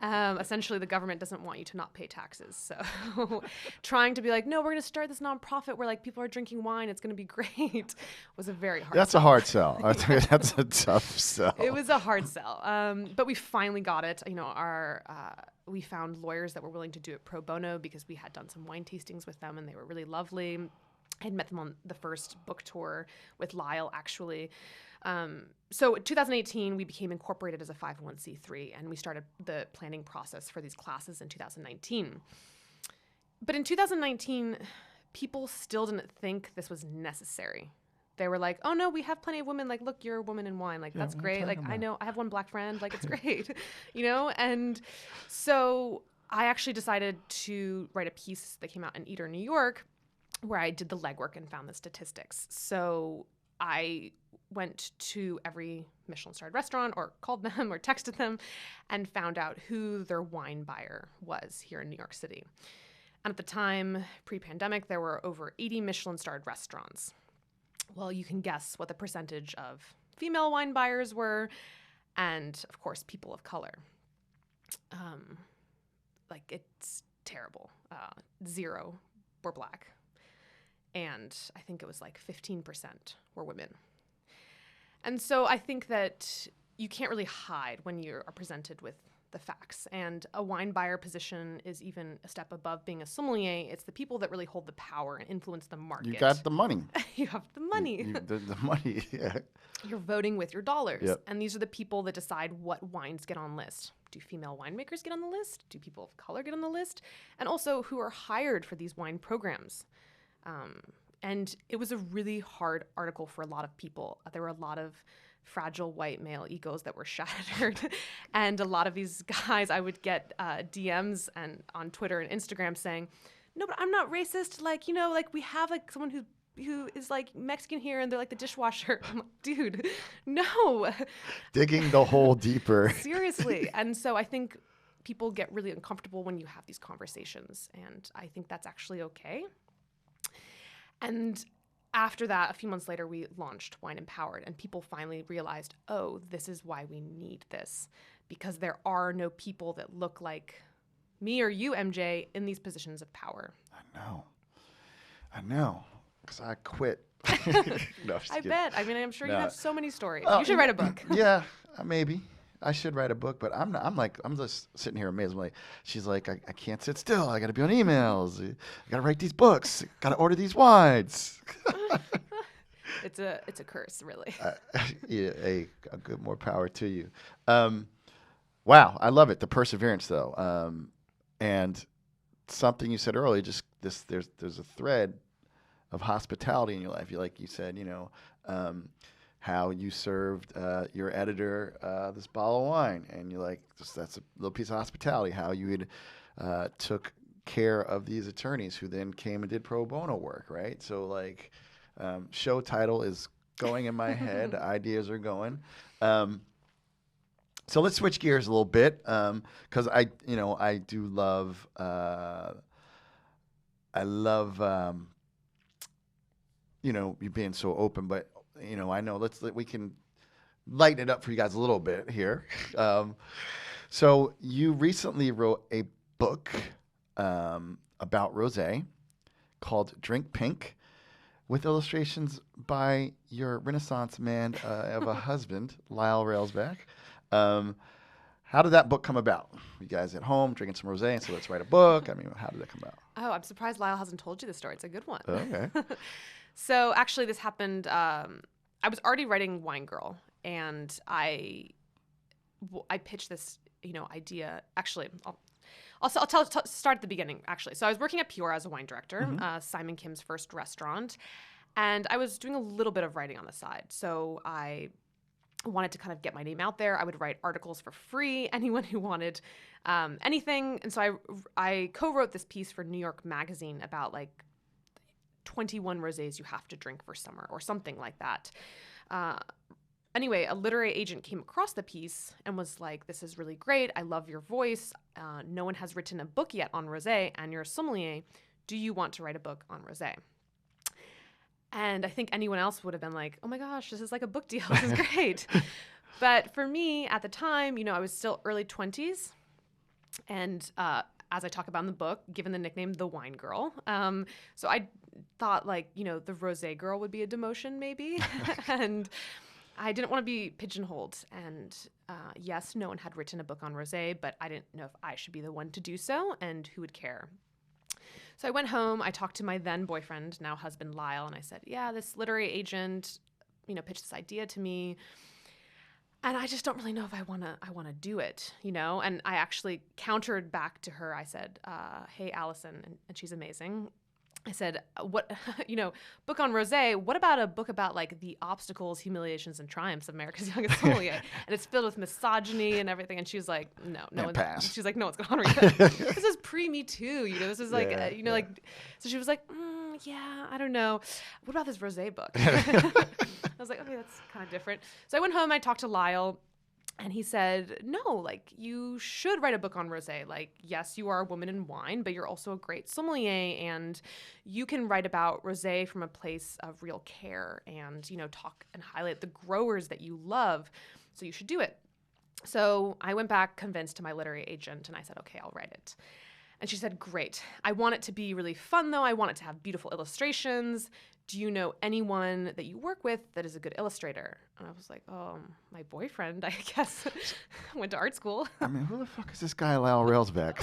Essentially, the government doesn't want you to not pay taxes. So trying to be like, no, we're going to start this nonprofit where people are drinking wine. It's going to be great was a very hard That's sell. a hard sell. That's a tough sell. It was a hard sell. But we finally got it. We found lawyers that were willing to do it pro bono because we had done some wine tastings with them and they were really lovely. I had met them on the first book tour with Lyle, actually. So in 2018, we became incorporated as a 501c3, and we started the planning process for these classes in 2019. But in 2019, people still didn't think this was necessary. They were like, oh, no, we have plenty of women. Like, look, you're a woman in wine. Like, that's great. Like, I know I have one black friend. Like, it's great, And so I actually decided to write a piece that came out in Eater, New York, where I did the legwork and found the statistics. So I went to every Michelin-starred restaurant or called them or texted them and found out who their wine buyer was here in New York City. And at the time, pre-pandemic, there were over 80 Michelin-starred restaurants. Well, you can guess what the percentage of female wine buyers were, and of course, people of color. It's terrible. 0 were black. And I think it was 15% were women. And so I think that you can't really hide when you are presented with the facts. And a wine buyer position is even a step above being a sommelier. It's the people that really hold the power and influence the market. You got the money. You have the money. The money, yeah. You're voting with your dollars. Yep. And these are the people that decide what wines get on list. Do female winemakers get on the list? Do people of color get on the list? And also, who are hired for these wine programs? And it was a really hard article for a lot of people. There were a lot of fragile white male egos that were shattered. And a lot of these guys, I would get DMs and on Twitter and Instagram saying, no, but I'm not racist. We have someone who is Mexican here and they're the dishwasher. I'm like, dude, no. Digging the hole deeper. Seriously. And so I think people get really uncomfortable when you have these conversations. And I think that's actually okay. And after that, a few months later, we launched Wine Empowered, and people finally realized, oh, this is why we need this, because there are no people that look like me or you, MJ, in these positions of power. I know, because I quit. No, I bet. I mean, I'm sure you have so many stories. Oh, you should write a book. Yeah, maybe. I should write a book, but I'm just sitting here amazed. She's like, I can't sit still. I got to be on emails. I got to write these books. Got to order these wines. It's a curse, really. Yeah, a good more power to you. Wow, I love it. The perseverance, though, and something you said earlier. Just this, there's a thread of hospitality in your life. You said, how you served your editor this bottle of wine, and you're like, that's a little piece of hospitality. How you took care of these attorneys who then came and did pro bono work, right? So show title is going in my head. Ideas are going. So let's switch gears a little bit, because I do love, you being so open, but I know we can lighten it up for you guys a little bit here. So you recently wrote a book about rosé called Drink Pink, with illustrations by your Renaissance man of a husband, Lyle Railsback. How did that book come about? You guys at home drinking some rosé and so let's write a book? I mean, how did that come about? Oh, I'm surprised Lyle hasn't told you the story. It's a good one. Okay. So actually this happened, I was already writing Wine Girl, and I pitched this, idea. Actually, I'll start at the beginning, actually. So I was working at Pure as a wine director, Simon Kim's first restaurant, and I was doing a little bit of writing on the side. So I wanted to kind of get my name out there. I would write articles for free, anyone who wanted anything. And so I co-wrote this piece for New York Magazine about 21 rosés you have to drink for summer or something like that. Anyway, a literary agent came across the piece and was like, this is really great. I love your voice. No one has written a book yet on rosé, and you're a sommelier. Do you want to write a book on rosé? And I think anyone else would have been like, oh my gosh, this is like a book deal. This is great. But for me at the time, I was still early 20s. And as I talk about in the book, given the nickname The Wine Girl. So I thought the rosé girl would be a demotion maybe. And I didn't want to be pigeonholed. And yes, no one had written a book on rosé, but I didn't know if I should be the one to do so and who would care. So I went home, I talked to my then boyfriend, now husband, Lyle, and I said, yeah, this literary agent, pitched this idea to me. And I just don't really know if I want to do it, And I actually countered back to her. I said, hey, Allison, and she's amazing. I said, what, book on rosé, what about a book about the obstacles, humiliations, and triumphs of America's youngest sommelier? And it's filled with misogyny and everything. And she was like, no one. She's like, no one's going to read it. This is pre-Me Too, this is so she was like, yeah, I don't know. What about this rosé book? I was like, okay, that's kind of different. So I went home, I talked to Lyle. And he said, no, you should write a book on rosé. Yes, you are a woman in wine, but you're also a great sommelier, and you can write about rosé from a place of real care and, talk and highlight the growers that you love. So you should do it. So I went back convinced to my literary agent, and I said, okay, I'll write it. And she said, great. I want it to be really fun, though. I want it to have beautiful illustrations. Do you know anyone that you work with that is a good illustrator? And I was like, oh, my boyfriend, I guess, went to art school. I mean, who the fuck is this guy, Lyle Railsback?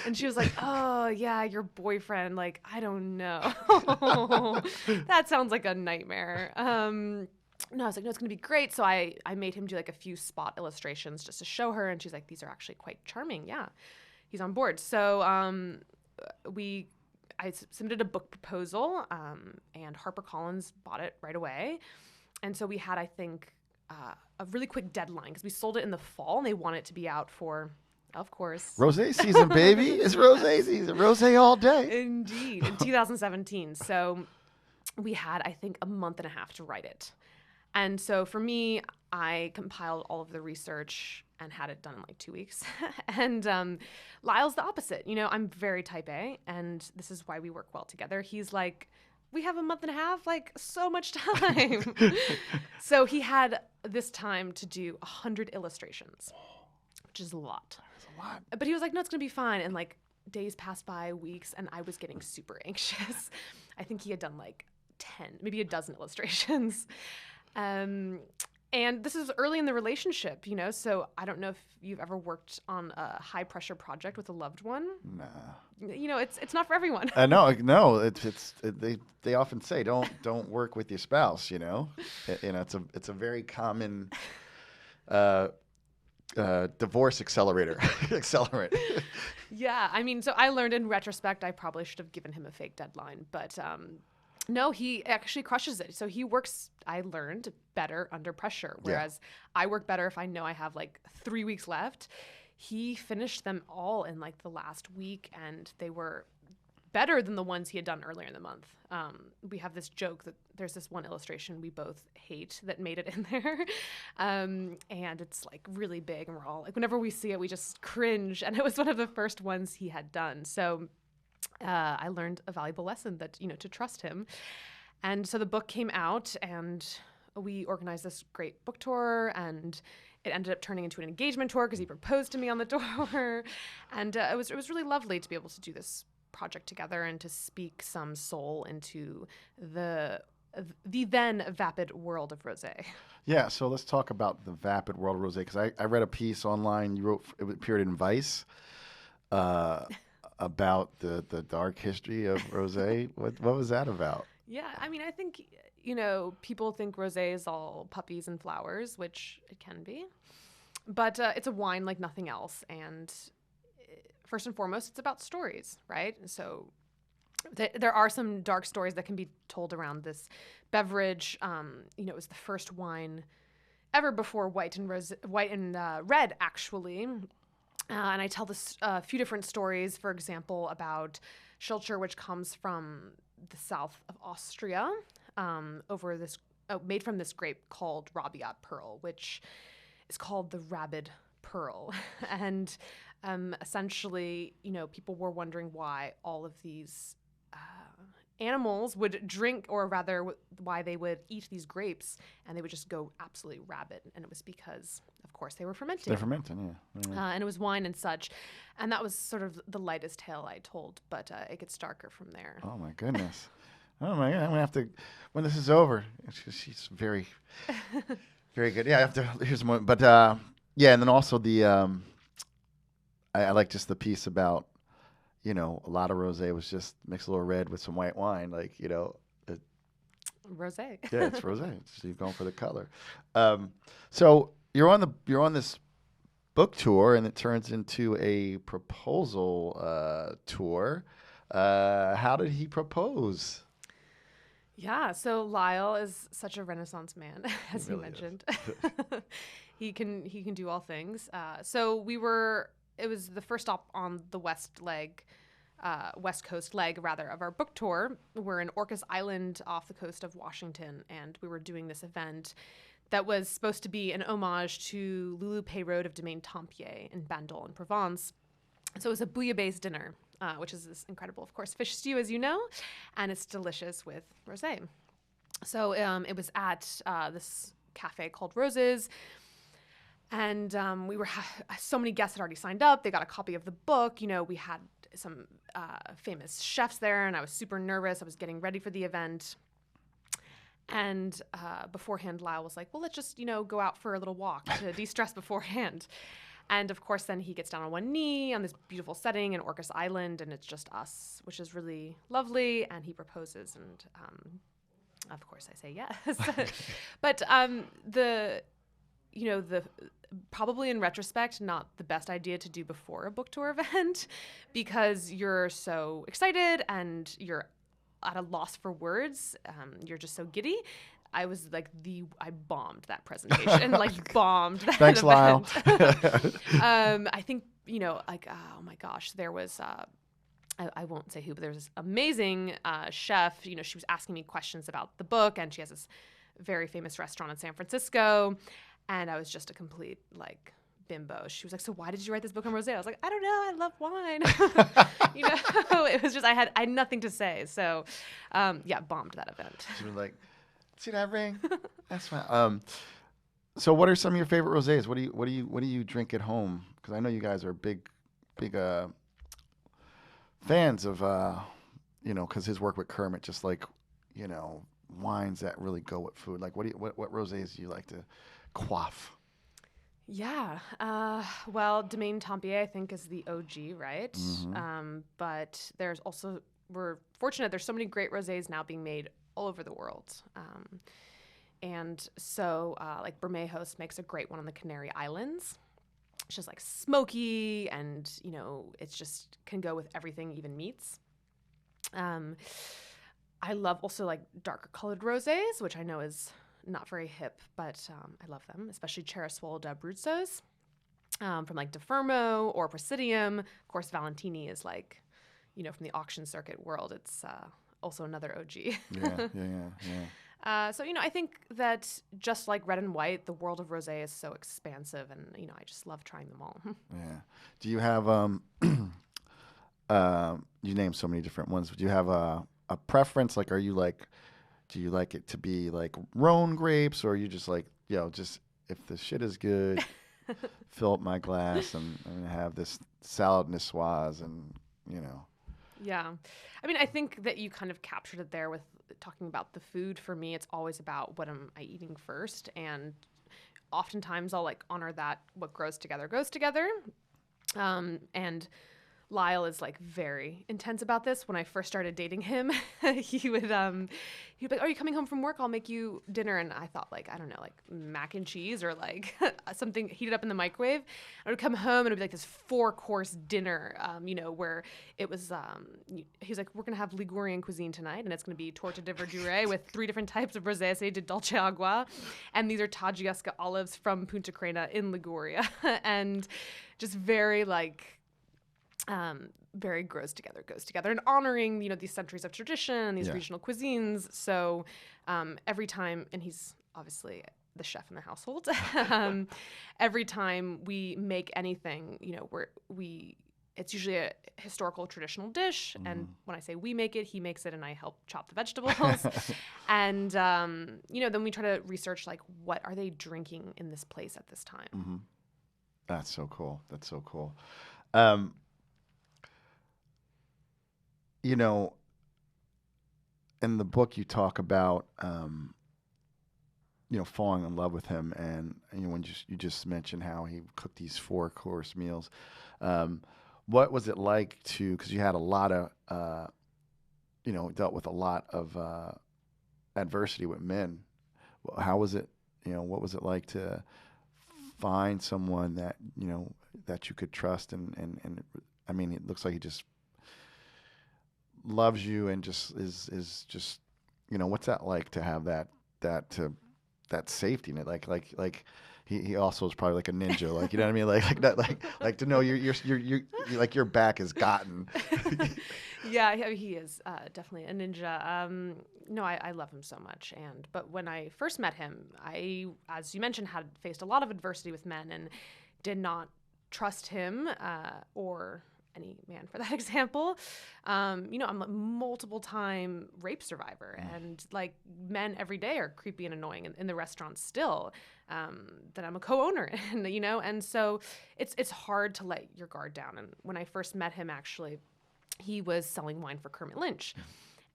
And she was like, oh, yeah, your boyfriend. I don't know. That sounds like a nightmare. No, I was like, no, it's going to be great. So I made him do a few spot illustrations just to show her. And she's like, these are actually quite charming. Yeah, he's on board. So I submitted a book proposal, and HarperCollins bought it right away. And so we had, I think, a really quick deadline because we sold it in the fall, and they want it to be out for, of course, rosé season, baby. It's rosé season. Rosé all day. Indeed, in 2017. So we had, I think, a month and a half to write it. And so for me, I compiled all of the research and had it done in 2 weeks. And Lyle's the opposite. I'm very type A, and this is why we work well together. He's like, we have a month and a half, so much time. So he had this time to do 100 illustrations, which is a lot. That's a lot. But he was like, no, it's going to be fine. And days passed by, weeks, and I was getting super anxious. I think he had done 10, maybe a dozen illustrations. And this is early in the relationship, so I don't know if you've ever worked on a high pressure project with a loved one. Nah. It's not for everyone. No. They often say don't work with your spouse. It's a very common divorce accelerator. Accelerate. Yeah, I mean, so I learned in retrospect I probably should have given him a fake deadline, but no, he actually crushes it. So he works, I learned, better under pressure, whereas I work better if I know I have like 3 weeks left. He finished them all in like the last week, and they were better than the ones he had done earlier in the month. We have this joke that there's this one illustration we both hate that made it in there. And it's like really big, and we're all like, whenever we see it, we just cringe. And it was one of the first ones he had done. So I learned a valuable lesson that, to trust him. And so the book came out, and we organized this great book tour, and it ended up turning into an engagement tour because he proposed to me on the tour. And it was really lovely to be able to do this project together and to speak some soul into the then vapid world of rosé. Yeah, so let's talk about the vapid world of rosé, because I read a piece online you wrote, it appeared in Vice, about the dark history of rosé. What was that about? Yeah, I mean, I think, people think rosé is all puppies and flowers, which it can be. But it's a wine like nothing else. And first and foremost, it's about stories, right? So there are some dark stories that can be told around this beverage. It was the first wine ever before white and red, actually. And I tell this a few different stories, for example, about Schulcher, which comes from the south of Austria, made from this grape called Rabiat Pearl, which is called the rabid pearl. And essentially, people were wondering why all of these animals would drink, or rather why they would eat these grapes, and they would just go absolutely rabid. And it was because, of course, they were fermenting. They're fermenting, yeah. And it was wine and such. And that was sort of the lightest tale I told, but it gets darker from there. Oh, my goodness. Oh, my God. I'm going to have to, when this is over, she's very, very good. Yeah, I have to, here's more. But, yeah, and then also I like just the piece about, a lot of rosé was just mix a little red with some white wine, Rosé. Yeah, it's rosé. So you're going for the color. So you're on this book tour, and it turns into a proposal tour. How did he propose? Yeah, so Lyle is such a Renaissance man, as you mentioned. He can do all things. So it was the first stop on the West Coast leg of our book tour. We're in Orcas Island off the coast of Washington, and we were doing this event that was supposed to be an homage to Lulu Peyraud of Domaine Tempier in Bandol in Provence. So it was a bouillabaisse dinner, which is this incredible, of course, fish stew, as you know, and it's delicious with rosé. So it was at this cafe called Roses. And we were so many guests had already signed up. They got a copy of the book. We had some famous chefs there, and I was super nervous. I was getting ready for the event. And beforehand, Lyle was like, well, let's just, go out for a little walk to de-stress beforehand. And of course, then he gets down on one knee on this beautiful setting in Orcas Island, and it's just us, which is really lovely. And he proposes, and of course, I say yes. But the probably in retrospect, not the best idea to do before a book tour event, because you're so excited and you're at a loss for words. You're just so giddy. I was like I bombed that presentation, bombed that Thanks, event. Lyle. I think, oh my gosh, there was, I won't say who, but there's this amazing chef. She was asking me questions about the book, and she has this very famous restaurant in San Francisco. And I was just a complete, bimbo. She was like, so why did you write this book on rosé? I was like, I don't know. I love wine. It was just, I had nothing to say. So, bombed that event. She was like, see that ring? That's fine. So what are some of your favorite rosés? What do you drink at home? Because I know you guys are big fans of, because his work with Kermit, just wines that really go with food. What rosés do you like to quaff? Yeah. Well, Domaine Tempier, I think, is the OG, right? Mm-hmm. But we're fortunate. There's so many great rosés now being made all over the world. And so, Bermejos makes a great one on the Canary Islands. it's just like smoky, and it's just can go with everything, even meats. I love also like darker colored rosés, which I know is not very hip, but I love them, especially Cerasuolo d'Abruzzo's from like Defermo or Presidium. Of course, Valentini is like, from the auction circuit world. It's also another OG. Yeah. So, I think that just like red and white, the world of rosé is so expansive, and, I just love trying them all. Yeah. Do you have, you named so many different ones, but do you have a preference? Like, do you like it to be like Rhone grapes, or are you just like, just if the shit is good, fill up my glass and have this salad niçoise and, Yeah. I mean, I think that you kind of captured it there with talking about the food. For me, it's always about what am I eating first. And oftentimes I'll like honor that what grows together goes together. And Lyle is like very intense about this. When I first started dating him, he'd be like, "Are you coming home from work? I'll make you dinner." And I thought like, I don't know, like mac and cheese or like something heated up in the microwave. I would come home and it'd be like this 4-course dinner, where it was, he's like, "We're going to have Ligurian cuisine tonight, and it's going to be torta di verdure with 3 different types of rosé di dolce agua. And these are Taggiasca olives from Punta Crena in Liguria." And just very like, very goes together, and honoring, these centuries of tradition and these regional cuisines. So every time, and he's obviously the chef in the household, every time we make anything, it's usually a historical traditional dish. And when I say we make it, he makes it, and I help chop the vegetables. And, then we try to research, like, what are they drinking in this place at this time? Mm-hmm. That's so cool. In the book you talk about, falling in love with him, and when you just mentioned how he cooked these 4-course meals. What was it like because you had a lot of, dealt with a lot of adversity with men. How was it, what was it like to find someone that, that you could trust, and I mean, it looks like he just loves you and just is just, what's that like to have that safety net? Like he also is probably like a ninja, like, you know what I mean? Like to know you're like your back is gotten. Yeah, he is definitely a ninja. No, I love him so much. But when I first met him, I, as you mentioned, had faced a lot of adversity with men and did not trust him or any man for that example. I'm a multiple time rape survivor, and like men every day are creepy and annoying in the restaurant still, that I'm a co-owner in, and so it's hard to let your guard down. And when I first met him, actually, he was selling wine for Kermit Lynch.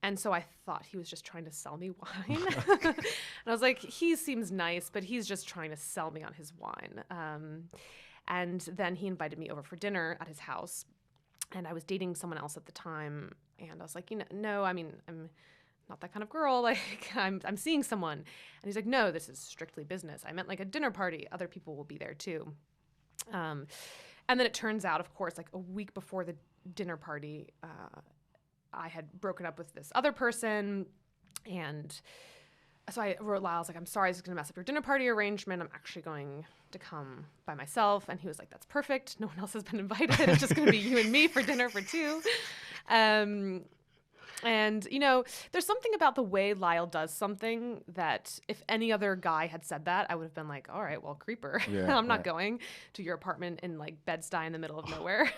And so I thought he was just trying to sell me wine. And I was like, he seems nice, but he's just trying to sell me on his wine. And then he invited me over for dinner at his house. And I was dating someone else at the time, and I was like, no, I mean, I'm not that kind of girl. Like, I'm seeing someone. And he's like, no, this is strictly business. I meant like a dinner party. Other people will be there too. And then it turns out, of course, like a week before the dinner party, I had broken up with this other person, and so I wrote Lyle, I was like, "I'm sorry, this is going to mess up your dinner party arrangement. I'm actually going to come by myself." And he was like, "That's perfect. No one else has been invited. It's just going to be you and me for dinner for 2. And, there's something about the way Lyle does something that if any other guy had said that, I would have been like, all right, well, creeper. Yeah, I'm not going to your apartment in like Bed-Stuy in the middle of nowhere.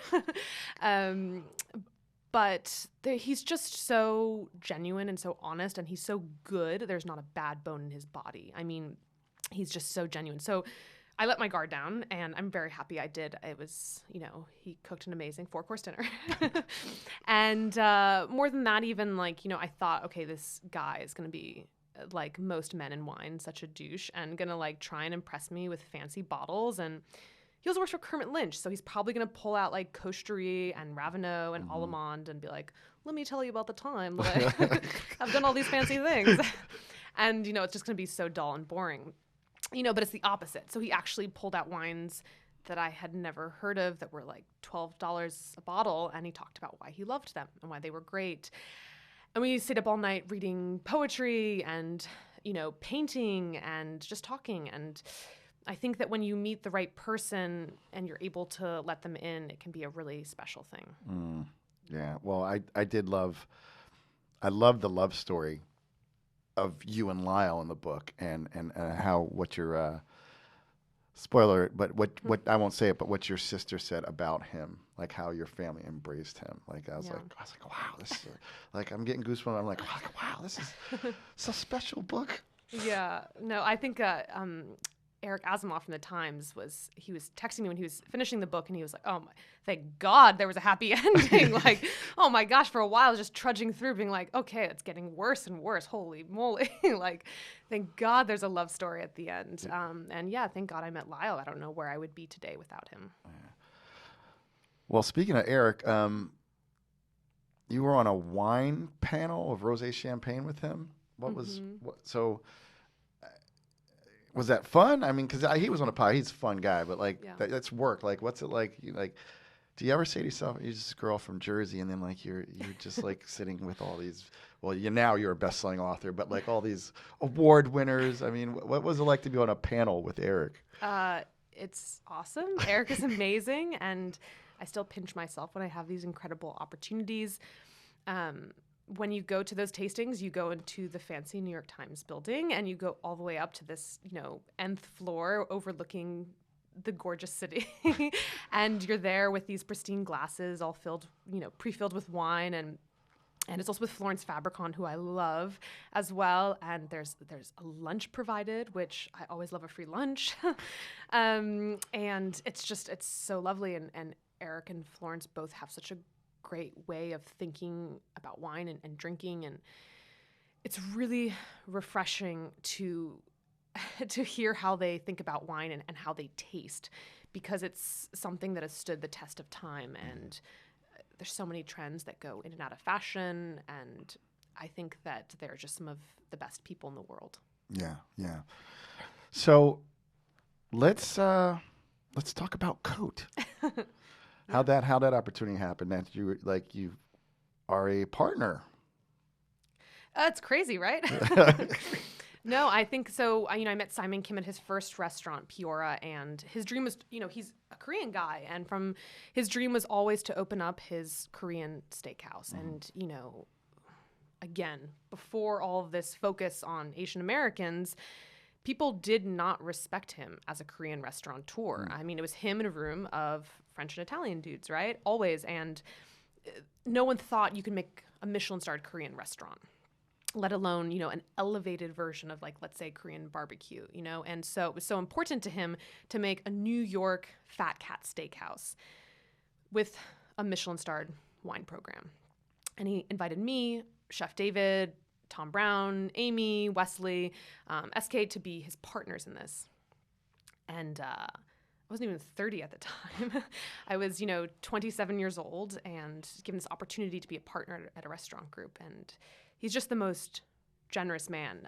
But he's just so genuine and so honest, and he's so good. There's not a bad bone in his body. I mean, he's just so genuine. So I let my guard down, and I'm very happy I did. It was, he cooked an amazing 4-course dinner. And more than that, even like, I thought, okay, this guy is going to be like most men in wine, such a douche, and going to like try and impress me with fancy bottles. And he also works for Kermit Lynch, so he's probably going to pull out like Cocherie and Ravenot and Allemande and be like, let me tell you about the time that I've done all these fancy things. And, it's just going to be so dull and boring. But it's the opposite. So he actually pulled out wines that I had never heard of that were like $12 a bottle. And he talked about why he loved them and why they were great. And we stayed up all night reading poetry and, painting and just talking. And I think that when you meet the right person and you're able to let them in, it can be a really special thing. Yeah. Well, I love the love story of you and Lyle in the book, and how what your spoiler, but what I won't say it, but what your sister said about him, like how your family embraced him. Like I was like, wow, this is like I'm getting goosebumps. I'm like, wow, this is a special book. Yeah. No, I think Eric Asimov from the Times was texting me when he was finishing the book, and he was like, "Oh, thank God there was a happy ending." Like, oh my gosh, for a while I was just trudging through, being like, "Okay, it's getting worse and worse. Holy moly!" Like, thank God there's a love story at the end. And yeah, thank God I met Lyle. I don't know where I would be today without him. Well, speaking of Eric, you were on a wine panel of rosé champagne with him. Was that fun? I mean, because he was on a pod. He's a fun guy, but that's work. Like, what's it like? Do you ever say to yourself, you're just a girl from Jersey, and then like you're just like sitting with all these? Well, you're a best-selling author, but like all these award winners. I mean, what was it like to be on a panel with Eric? It's awesome. Eric is amazing, and I still pinch myself when I have these incredible opportunities. When you go to those tastings, you go into the fancy New York Times building, and you go all the way up to this, nth floor overlooking the gorgeous city. And you're there with these pristine glasses all filled, pre-filled with wine. And it's also with Florence Fabricon, who I love as well. And there's a lunch provided, which I always love a free lunch. And it's so lovely. And Eric and Florence both have such a great way of thinking about wine and drinking, and it's really refreshing to hear how they think about wine and how they taste, because it's something that has stood the test of time, and there's so many trends that go in and out of fashion, and I think that they're just some of the best people in the world. Yeah. So let's talk about COTE. How that opportunity happened, that you are a partner. It's crazy, right? No, I think so. I met Simon Kim at his first restaurant, Peora, and his dream was, he's a Korean guy, and from his dream was always to open up his Korean steakhouse. And, again, before all of this focus on Asian Americans, people did not respect him as a Korean restaurateur. I mean, it was him in a room of French and Italian dudes, right? Always. And no one thought you could make a Michelin-starred Korean restaurant, let alone, an elevated version of, like, let's say, Korean barbecue, And so it was so important to him to make a New York Fat Cat Steakhouse with a Michelin-starred wine program. And he invited me, Chef David, Tom Brown, Amy, Wesley, SK to be his partners in this. And I wasn't even 30 at the time. I was, 27 years old and given this opportunity to be a partner at a restaurant group. And he's just the most generous man.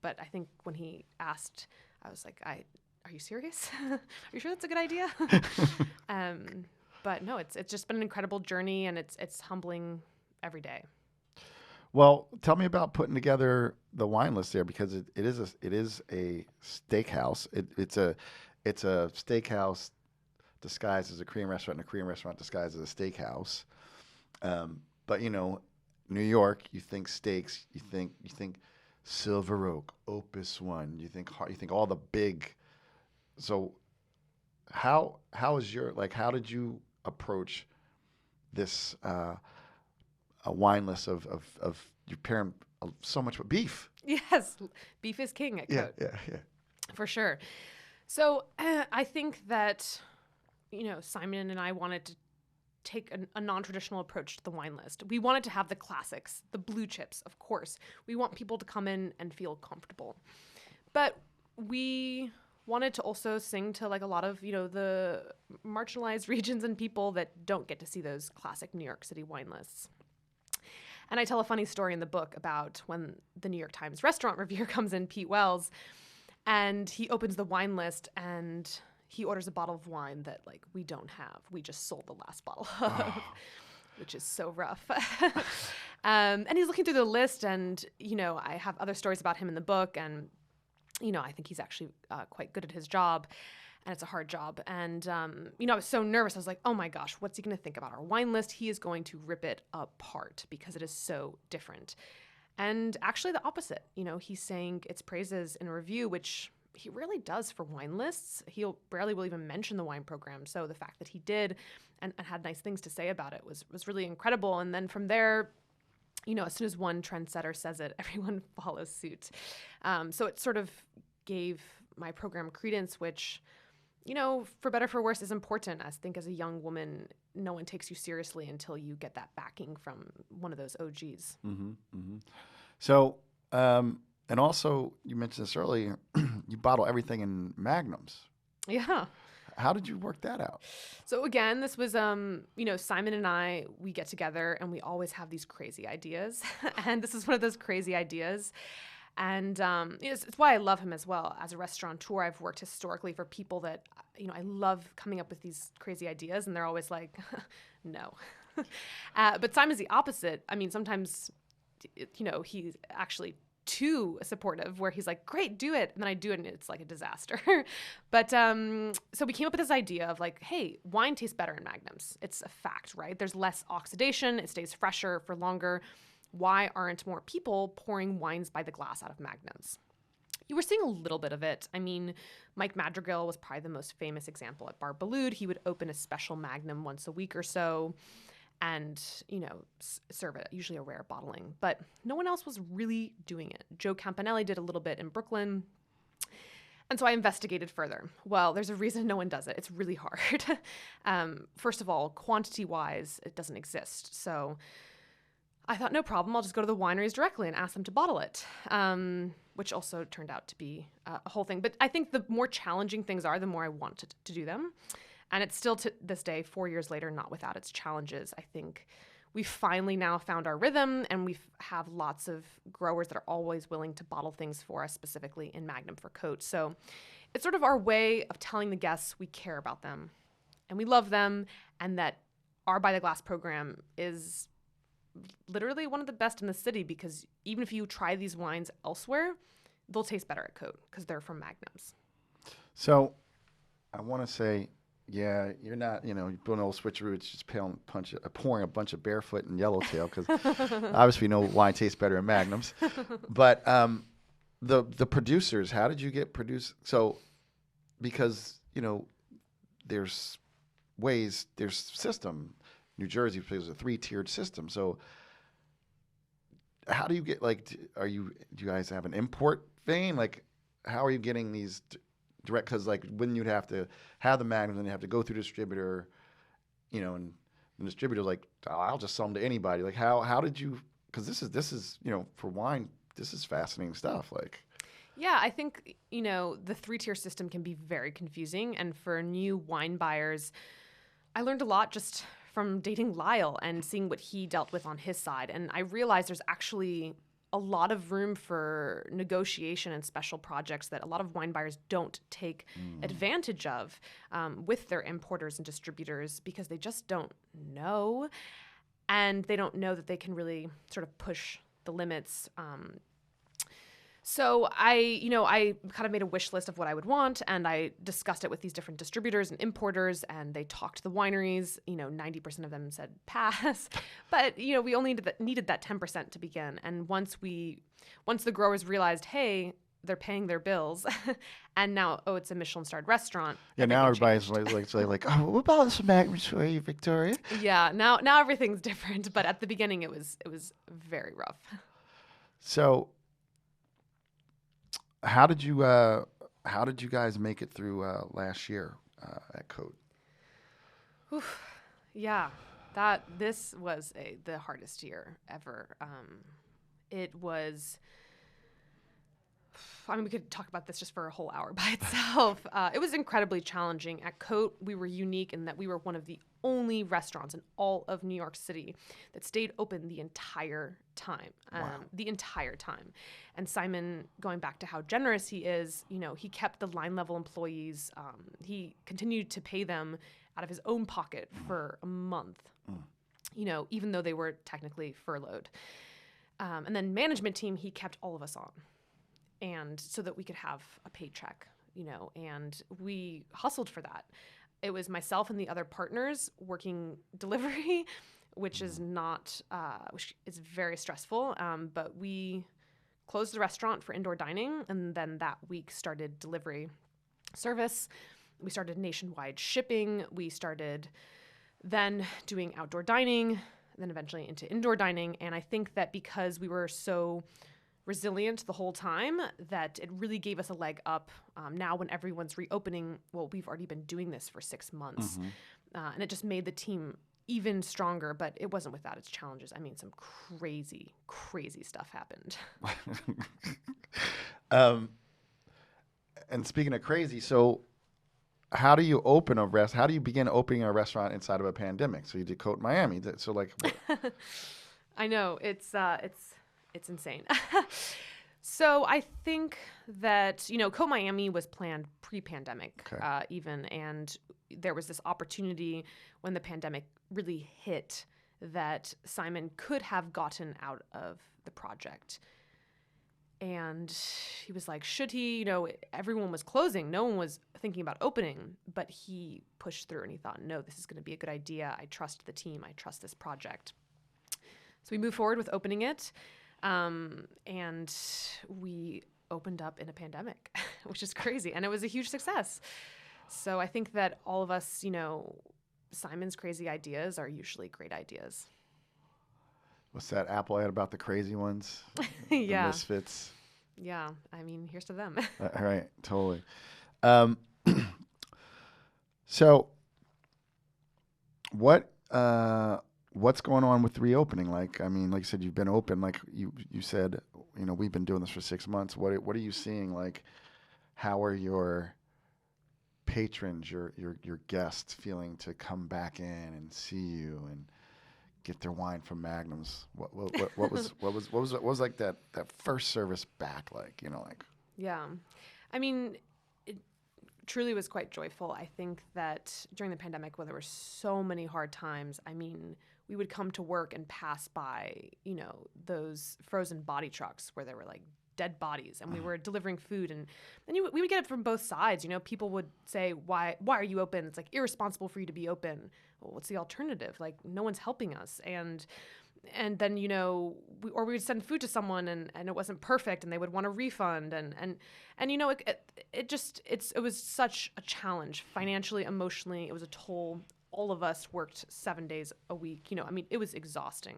But I think when he asked, I was like, are you serious? Are you sure that's a good idea? But no, it's just been an incredible journey, and it's humbling every day. Well, tell me about putting together the wine list there, because it is a steakhouse. It's a steakhouse disguised as a Korean restaurant, and a Korean restaurant disguised as a steakhouse. But New York, you think steaks, you think Silver Oak, Opus One, you think all the big. So how did you approach this? A wine list of you pairing so much with beef. Yes, beef is king at COTE. Yeah. For sure. So I think that, Simon and I wanted to take a non-traditional approach to the wine list. We wanted to have the classics, the blue chips, of course. We want people to come in and feel comfortable. But we wanted to also sing to like a lot of, the marginalized regions and people that don't get to see those classic New York City wine lists. And I tell a funny story in the book about when the New York Times restaurant reviewer comes in, Pete Wells, and he opens the wine list and he orders a bottle of wine that like we don't have. We just sold the last bottle of, which is so rough. And he's looking through the list, and I have other stories about him in the book, and I think he's actually quite good at his job. And it's a hard job. And, I was so nervous. I was like, oh my gosh, what's he going to think about our wine list? He is going to rip it apart because it is so different. And actually the opposite. He's saying its praises in a review, which he really does for wine lists. He barely will even mention the wine program. So the fact that he did and had nice things to say about it was really incredible. And then from there, as soon as one trendsetter says it, everyone follows suit. So it sort of gave my program credence, which, for better or for worse, is important. I think as a young woman, no one takes you seriously until you get that backing from one of those OGs. Mm-hmm, mm-hmm. So, and also, you mentioned this earlier, you bottle everything in magnums. Yeah. How did you work that out? So again, this was, Simon and I, we get together and we always have these crazy ideas. And this is one of those crazy ideas. And it's why I love him as well. As a restaurateur, I've worked historically for people that, I love coming up with these crazy ideas, and they're always like, no. But Simon's the opposite. I mean, sometimes, he's actually too supportive, where he's like, great, do it. And then I do it, and it's like a disaster. But so we came up with this idea of like, hey, wine tastes better in magnums. It's a fact, right? There's less oxidation. It stays fresher for longer. Why aren't more people pouring wines by the glass out of magnums? You were seeing a little bit of it. I mean, Mike Madrigal was probably the most famous example at Bar Boulud. He would open a special magnum once a week or so and, serve it, usually a rare bottling. But no one else was really doing it. Joe Campanelli did a little bit in Brooklyn. And so I investigated further. Well, there's a reason no one does it. It's really hard. First of all, quantity-wise, it doesn't exist. So I thought, no problem. I'll just go to the wineries directly and ask them to bottle it, which also turned out to be a whole thing. But I think the more challenging things are, the more I wanted to do them. And it's still to this day, 4 years later, not without its challenges. I think we finally now found our rhythm, and we have lots of growers that are always willing to bottle things for us, specifically in Magnum for COTE. So it's sort of our way of telling the guests we care about them and we love them, and that our By the Glass program is literally one of the best in the city, because even if you try these wines elsewhere, they'll taste better at COTE because they're from magnums. So I want to say, yeah, you're not, you're doing a little switcheroo. It's just pouring a bunch of Barefoot and Yellowtail, because obviously we know wine tastes better in magnums. But the producers, how did you get produced? So because, there's system. New Jersey plays a 3-tiered system. So how do you get, do you guys have an import vein? Like, how are you getting these direct? Because when you'd have to have the magnums and you have to go through the distributor, and the distributor's like, oh, I'll just sell them to anybody. Like, how did you? Because this is for wine, this is fascinating stuff. Yeah, I think the 3-tier system can be very confusing, and for new wine buyers, I learned a lot just from dating Lyle and seeing what he dealt with on his side. And I realized there's actually a lot of room for negotiation and special projects that a lot of wine buyers don't take advantage of with their importers and distributors, because they just don't know. And they don't know that they can really sort of push the limits. So I kind of made a wish list of what I would want, and I discussed it with these different distributors and importers, and they talked to the wineries. 90% of them said pass, but we only needed that 10% to begin. And once the growers realized, hey, they're paying their bills, and now, oh, it's a Michelin-starred restaurant. Yeah, now everybody's like, oh, what about some magnums for you, Victoria? Yeah, now everything's different, but at the beginning it was very rough. So, how did you guys make it through last year at COTE? Oof. Yeah, this was the hardest year ever. It was I mean, we could talk about this just for a whole hour by itself. It was incredibly challenging. At COTE, we were unique in that we were one of the only restaurants in all of New York City that stayed open the entire time. The entire time. And Simon, going back to how generous he is, he kept the line level employees. He continued to pay them out of his own pocket for a month, even though they were technically furloughed. And then management team, he kept all of us on. And so that we could have a paycheck, and we hustled for that. It was myself and the other partners working delivery, which is which is very stressful. But we closed the restaurant for indoor dining, and then that week started delivery service. We started nationwide shipping. We started then doing outdoor dining, then eventually into indoor dining. And I think that because we were so resilient the whole time, that it really gave us a leg up. Now when everyone's reopening, we've already been doing this for 6 months. And it just made the team even stronger, but it wasn't without its challenges. I mean, some crazy, crazy stuff happened. And speaking of crazy, so how do you how do you begin opening a restaurant inside of a pandemic? So you did COTE Miami. So like, I know it's insane. So I think that, COTE Miami was planned pre-pandemic, even. And there was this opportunity when the pandemic really hit that Simon could have gotten out of the project. And he was like, should he? Everyone was closing. No one was thinking about opening. But he pushed through and he thought, no, this is going to be a good idea. I trust the team. I trust this project. So we moved forward with opening it. And we opened up in a pandemic, which is crazy. And it was a huge success. So I think that all of us, Simon's crazy ideas are usually great ideas. What's that Apple ad about the crazy ones? Yeah. The misfits. Yeah. I mean, here's to them. All right. Totally. So what's going on with the reopening? Like you said, you've been open. Like you said, we've been doing this for 6 months. What are you seeing? Like, how are your patrons, your guests feeling to come back in and see you and get their wine from Magnums? What was like that first service back like? Yeah, I mean, it truly was quite joyful. I think that during the pandemic, where there were so many hard times, I mean, we would come to work and pass by, those frozen body trucks where there were like dead bodies, and we were delivering food, and then we would get it from both sides. People would say, why are you open? It's like irresponsible for you to be open. Well, what's the alternative? Like, no one's helping us. And then, we would send food to someone and it wasn't perfect and they would want a refund. And it was such a challenge financially, emotionally. It was a toll. All of us worked 7 days a week. It was exhausting.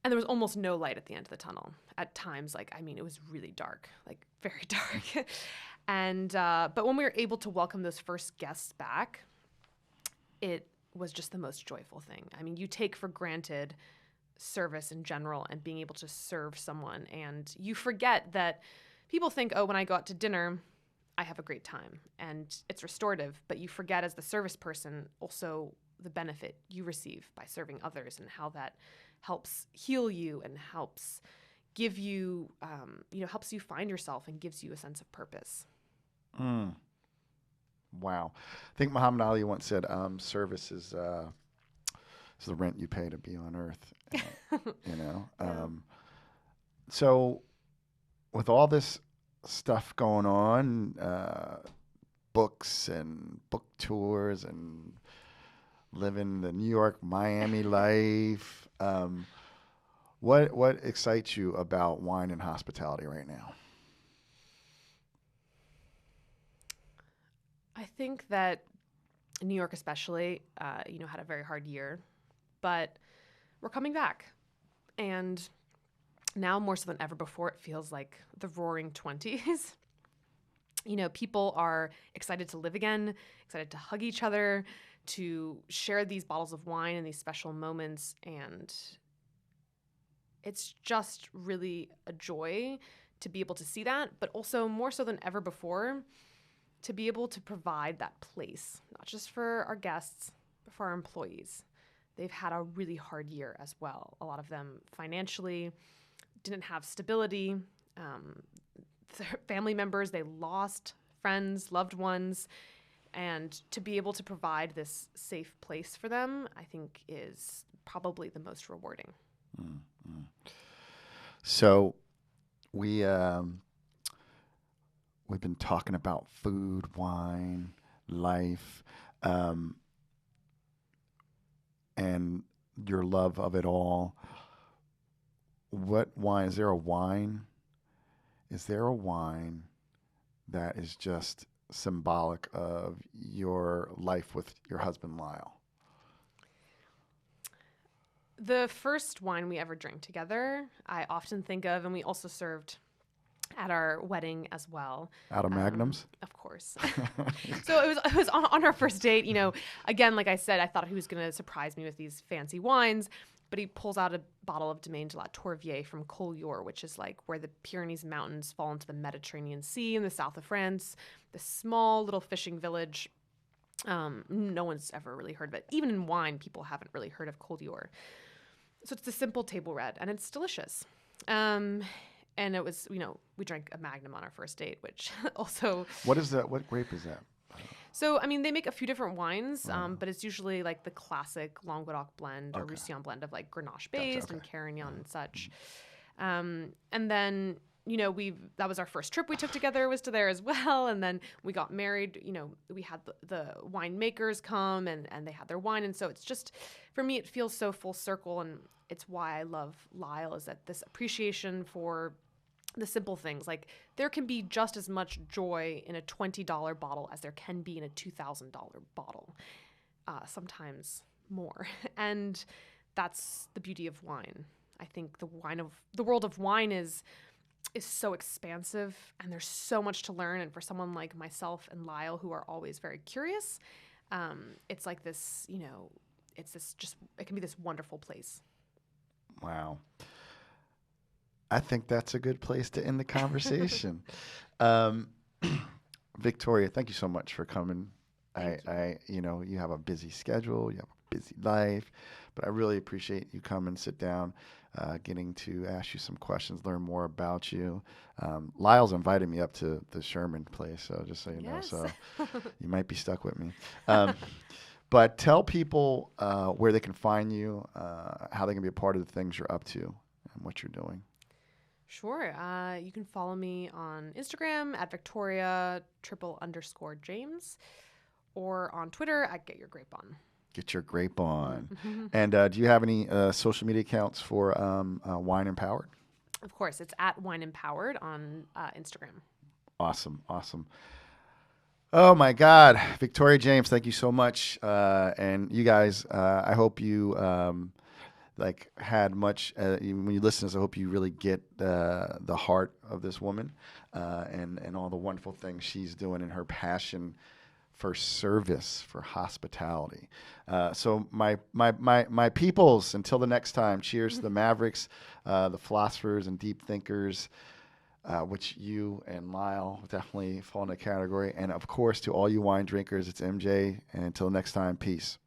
And there was almost no light at the end of the tunnel. At times, it was really dark, like very dark. And but when we were able to welcome those first guests back, it was just the most joyful thing. You take for granted service in general and being able to serve someone, and you forget that people think, oh, when I go out to dinner, I have a great time and it's restorative, but you forget as the service person also the benefit you receive by serving others and how that helps heal you and helps give you, helps you find yourself and gives you a sense of purpose. Wow. I think Muhammad Ali once said, service is the rent you pay to be on earth. Yeah. So with all this stuff going on, books and book tours and living the New York, Miami life, what excites you about wine and hospitality right now? I think that New York especially, had a very hard year, but we're coming back. And now more so than ever before, it feels like the roaring 20s. People are excited to live again, excited to hug each other, to share these bottles of wine and these special moments. And it's just really a joy to be able to see that, but also more so than ever before, to be able to provide that place, not just for our guests, but for our employees. They've had a really hard year as well. A lot of them financially didn't have stability. Their family members, they lost friends, loved ones. And to be able to provide this safe place for them, I think is probably the most rewarding. Mm-hmm. So we've been talking about food, wine, life, and your love of it all. What wine? Is there a wine? Is there a wine that is just symbolic of your life with your husband, Lyle? The first wine we ever drank together, I often think of, and we also served at our wedding as well. Out of Magnums? Of course. So it was on our first date. Again, like I said, I thought he was going to surprise me with these fancy wines, but he pulls out a bottle of Domaine de la Tourvière from Collioure, which is like where the Pyrenees Mountains fall into the Mediterranean Sea in the south of France. This small little fishing village. No one's ever really heard of it. Even in wine, people haven't really heard of Collioure. So it's a simple table red, and it's delicious. And it was, we drank a Magnum on our first date, which also... What is that? What grape is that? So, they make a few different wines, but it's usually like the classic Languedoc blend or Roussillon blend of like Grenache based and Carignan and such. And then, that was our first trip we took together, was to there as well. And then we got married, we had the winemakers come and they had their wine. And so it's just, for me, it feels so full circle. And it's why I love Lyle, is that this appreciation for the simple things. Like, there can be just as much joy in a $20 bottle as there can be in a $2,000 bottle, sometimes more. And that's the beauty of wine. I think the world of wine is so expansive, and there's so much to learn. And for someone like myself and Lyle, who are always very curious, it's like this, it can be this wonderful place. Wow. I think that's a good place to end the conversation. Victoria, thank you so much for coming. You have a busy schedule, you have a busy life, but I really appreciate you coming, sit down, getting to ask you some questions, learn more about you. Lyle's invited me up to the Sherman place, so just so you know, so you might be stuck with me. But tell people where they can find you, how they can be a part of the things you're up to and what you're doing. Sure. You can follow me on Instagram at Victoria__James, or on Twitter at Get Your Grape On. Get Your Grape On. And do you have any social media accounts for Wine Empowered? Of course. It's at Wine Empowered on Instagram. Awesome. Oh, my God. Victoria James, thank you so much. And you guys, I hope you... had much, when you listen to this, I hope you really get the heart of this woman and all the wonderful things she's doing and her passion for service, for hospitality. So my peoples, until the next time, cheers to the Mavericks, the philosophers and deep thinkers, which you and Lyle definitely fall in the category. And, of course, to all you wine drinkers, it's MJ. And until next time, peace.